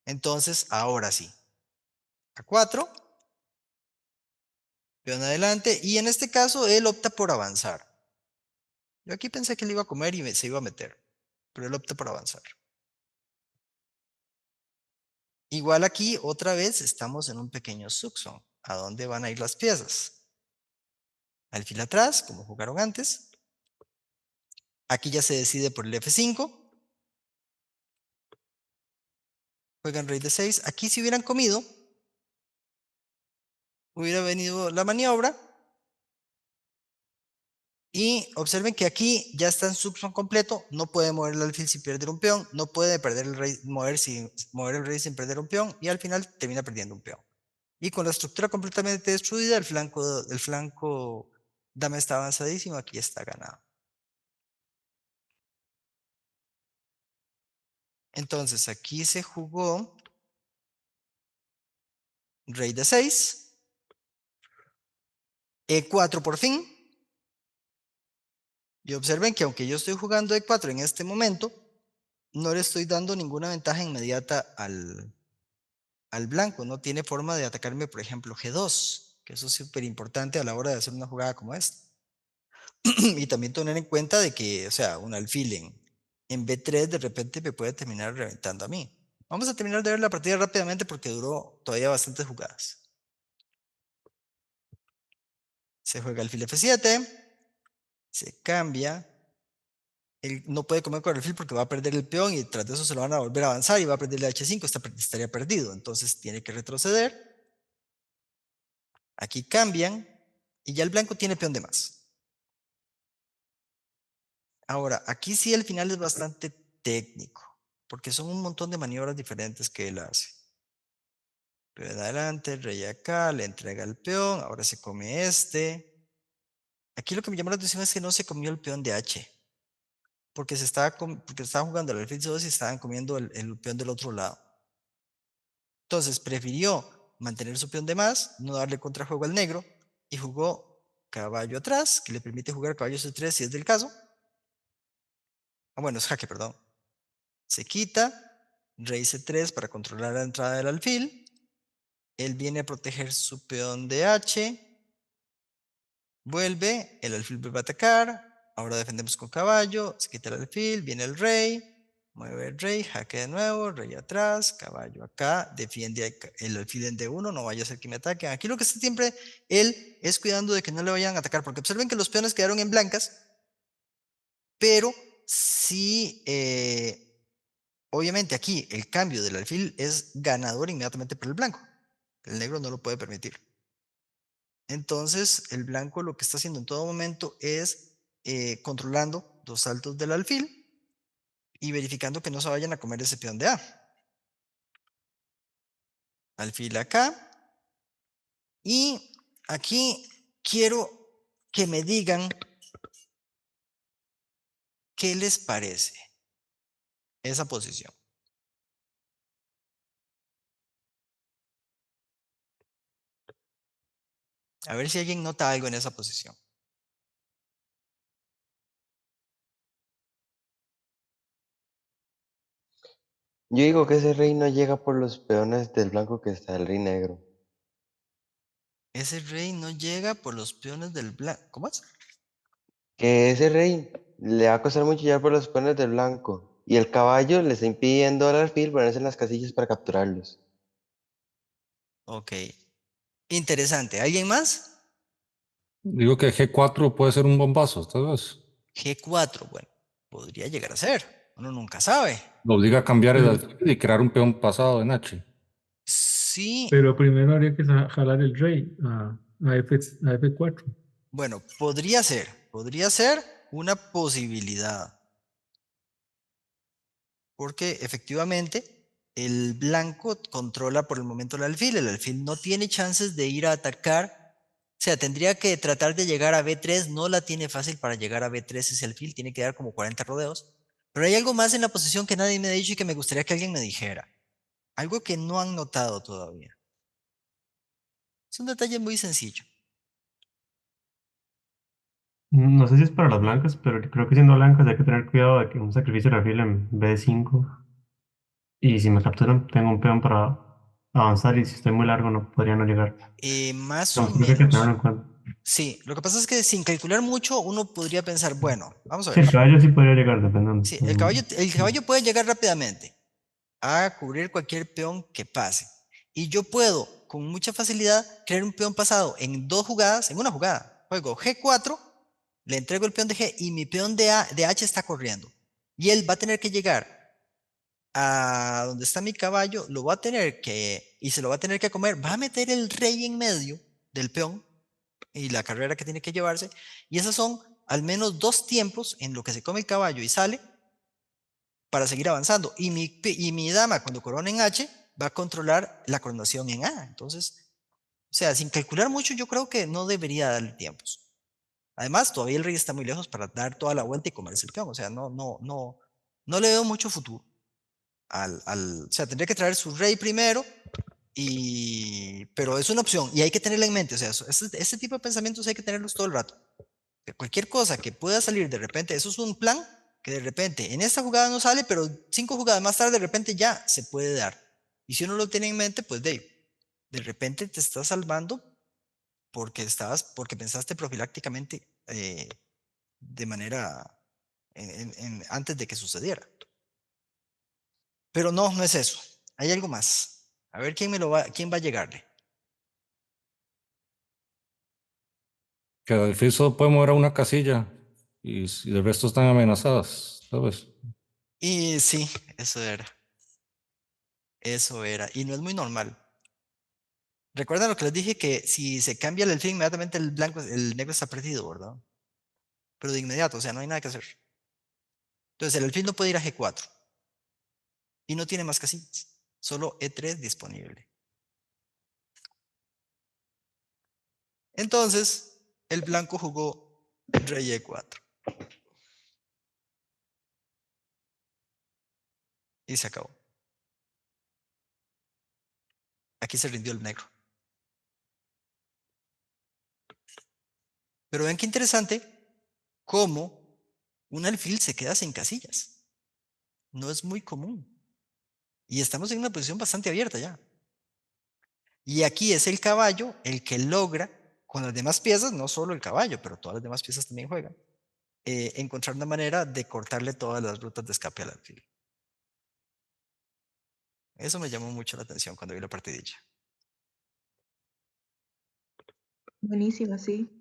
Entonces, ahora sí. A4. Peón adelante. Y en este caso, él opta por avanzar. Yo aquí pensé que él iba a comer y se iba a meter. Pero él opta por avanzar. Igual aquí, otra vez, estamos en un pequeño zugzwang. ¿A dónde van a ir las piezas? Alfil atrás, como jugaron antes. Aquí ya se decide por el F5. Juegan rey D6. Aquí si hubieran comido, hubiera venido la maniobra. Y observen que aquí ya está en zugzwang completo. No puede mover el alfil sin perder un peón. No puede perder el rey, mover el rey sin perder un peón. Y al final termina perdiendo un peón. Y con la estructura completamente destruida, el flanco dama está avanzadísimo. Aquí está ganado. Entonces aquí se jugó rey D6. E4 por fin. Y observen que aunque yo estoy jugando E4 en este momento, no le estoy dando ninguna ventaja inmediata al blanco. No tiene forma de atacarme, por ejemplo, G2, que eso es súper importante a la hora de hacer una jugada como esta. Y también tener en cuenta de que, o sea, un alfil en B3 de repente me puede terminar reventando a mí. Vamos a terminar de ver la partida rápidamente porque duró todavía bastantes jugadas. Se juega alfil F7, se cambia. Él no puede comer con el alfil porque va a perder el peón y tras de eso se lo van a volver a avanzar y va a perder el H5, estaría perdido. Entonces tiene que retroceder. Aquí cambian y ya el blanco tiene peón de más. Ahora, aquí sí el final es bastante técnico, porque son un montón de maniobras diferentes que él hace. Peón adelante, rey acá, le entrega el peón, ahora se come este. Aquí lo que me llamó la atención es que no se comió el peón de H, porque estaban jugando el alfil C2 y estaban comiendo el peón del otro lado. Entonces prefirió mantener su peón de más, no darle contrajuego al negro, y jugó caballo atrás, que le permite jugar caballo C3 si es del caso. Bueno, es jaque, perdón. Se quita, rey C3 para controlar la entrada del alfil. Él viene a proteger su peón de H. Vuelve, el alfil vuelve a atacar. Ahora defendemos con caballo, se quita el alfil, viene el rey. Mueve el rey, jaque de nuevo, rey atrás, caballo acá, defiende el alfil en D1, no vaya a ser que me ataquen. Aquí lo que está siempre él es cuidando de que no le vayan a atacar, porque observen que los peones quedaron en blancas, pero sí, obviamente aquí el cambio del alfil es ganador inmediatamente para el blanco. El negro no lo puede permitir. Entonces el blanco lo que está haciendo en todo momento es controlando los saltos del alfil y verificando que no se vayan a comer ese peón de A. Alfil acá. Y aquí quiero que me digan qué les parece esa posición. A ver si alguien nota algo en esa posición. Yo digo que ese rey no llega por los peones del blanco que está el rey negro. Ese rey no llega por los peones del blanco. ¿Cómo es? Que ese rey le va a costar mucho llegar por los peones del blanco. Y el caballo le está impidiendo al alfil ponerse en las casillas para capturarlos. Ok. Interesante. ¿Alguien más? Digo que G4 puede ser un bombazo, tal vez. G4. Bueno, podría llegar a ser. Uno nunca sabe. Lo obliga a cambiar el Pero, alfil y crear un peón pasado en H. Sí. pero primero habría que jalar el rey a F4. Bueno, podría ser. Podría ser una posibilidad. Porque efectivamente el blanco controla por el momento el alfil. El alfil no tiene chances de ir a atacar. O sea, tendría que tratar de llegar a B3. No la tiene fácil para llegar a B3 ese alfil. Tiene que dar como 40 rodeos. Pero hay algo más en la posición que nadie me ha dicho y que me gustaría que alguien me dijera. Algo que no han notado todavía. Es un detalle muy sencillo. No sé si es para las blancas, pero creo que siendo blancas hay que tener cuidado de que un sacrificio de alfil en B5. Y si me capturan, tengo un peón para avanzar y si estoy muy largo no podría no llegar. Más o No, creo que hay que tenerlo menos. en cuenta. Sí, lo que pasa es que sin calcular mucho uno podría pensar, bueno, vamos a Sí, ver. el caballo sí podría llegar, dependiendo. Sí, el caballo puede llegar rápidamente a cubrir cualquier peón que pase. Y yo puedo, con mucha facilidad, crear un peón pasado en 2 jugadas, en una jugada. Juego G4, le entrego el peón de G y mi peón de H está corriendo. Y él va a tener que llegar a donde está mi caballo, lo va a tener que, y se lo va a tener que comer, va a meter el rey en medio del peón y la carrera que tiene que llevarse. Y esos son al menos 2 tiempos en lo que se come el caballo y sale para seguir avanzando. Y mi dama, cuando corona en H, va a controlar la coronación en A. Entonces, o sea, sin calcular mucho, yo creo que no debería darle tiempos. Además, todavía el rey está muy lejos para dar toda la vuelta y comerse el peón. O sea, no le veo mucho futuro. O sea, tendría que traer su rey primero, pero es una opción y hay que tenerla en mente. O sea, este tipo de pensamientos hay que tenerlos todo el rato. Que cualquier cosa que pueda salir de repente, eso es un plan que de repente en esta jugada no sale, pero 5 jugadas más tarde de repente ya se puede dar. Y si uno lo tiene en mente, pues de repente te estás salvando porque pensaste profilácticamente de manera antes de que sucediera. Pero no es eso. Hay algo más. A ver quién va a llegarle. Que el alfil solo puede mover a una casilla y si el resto están amenazadas, ¿sabes? Y sí, eso era. Eso era. Y no es muy normal. Recuerdan lo que les dije que si se cambia el alfil, inmediatamente el negro está perdido, ¿verdad? Pero de inmediato, o sea, no hay nada que hacer. Entonces el alfil no puede ir a G4. Y no tiene más casillas. Solo E3 disponible. Entonces, el blanco jugó rey E4. Y se acabó. Aquí se rindió el negro. Pero ven qué interesante cómo un alfil se queda sin casillas. No es muy común. Y estamos en una posición bastante abierta ya. Y aquí es el caballo el que logra, con las demás piezas, no solo el caballo, pero todas las demás piezas también juegan, encontrar una manera de cortarle todas las rutas de escape al alfil. Eso me llamó mucho la atención cuando vi la partidilla. Buenísima, sí.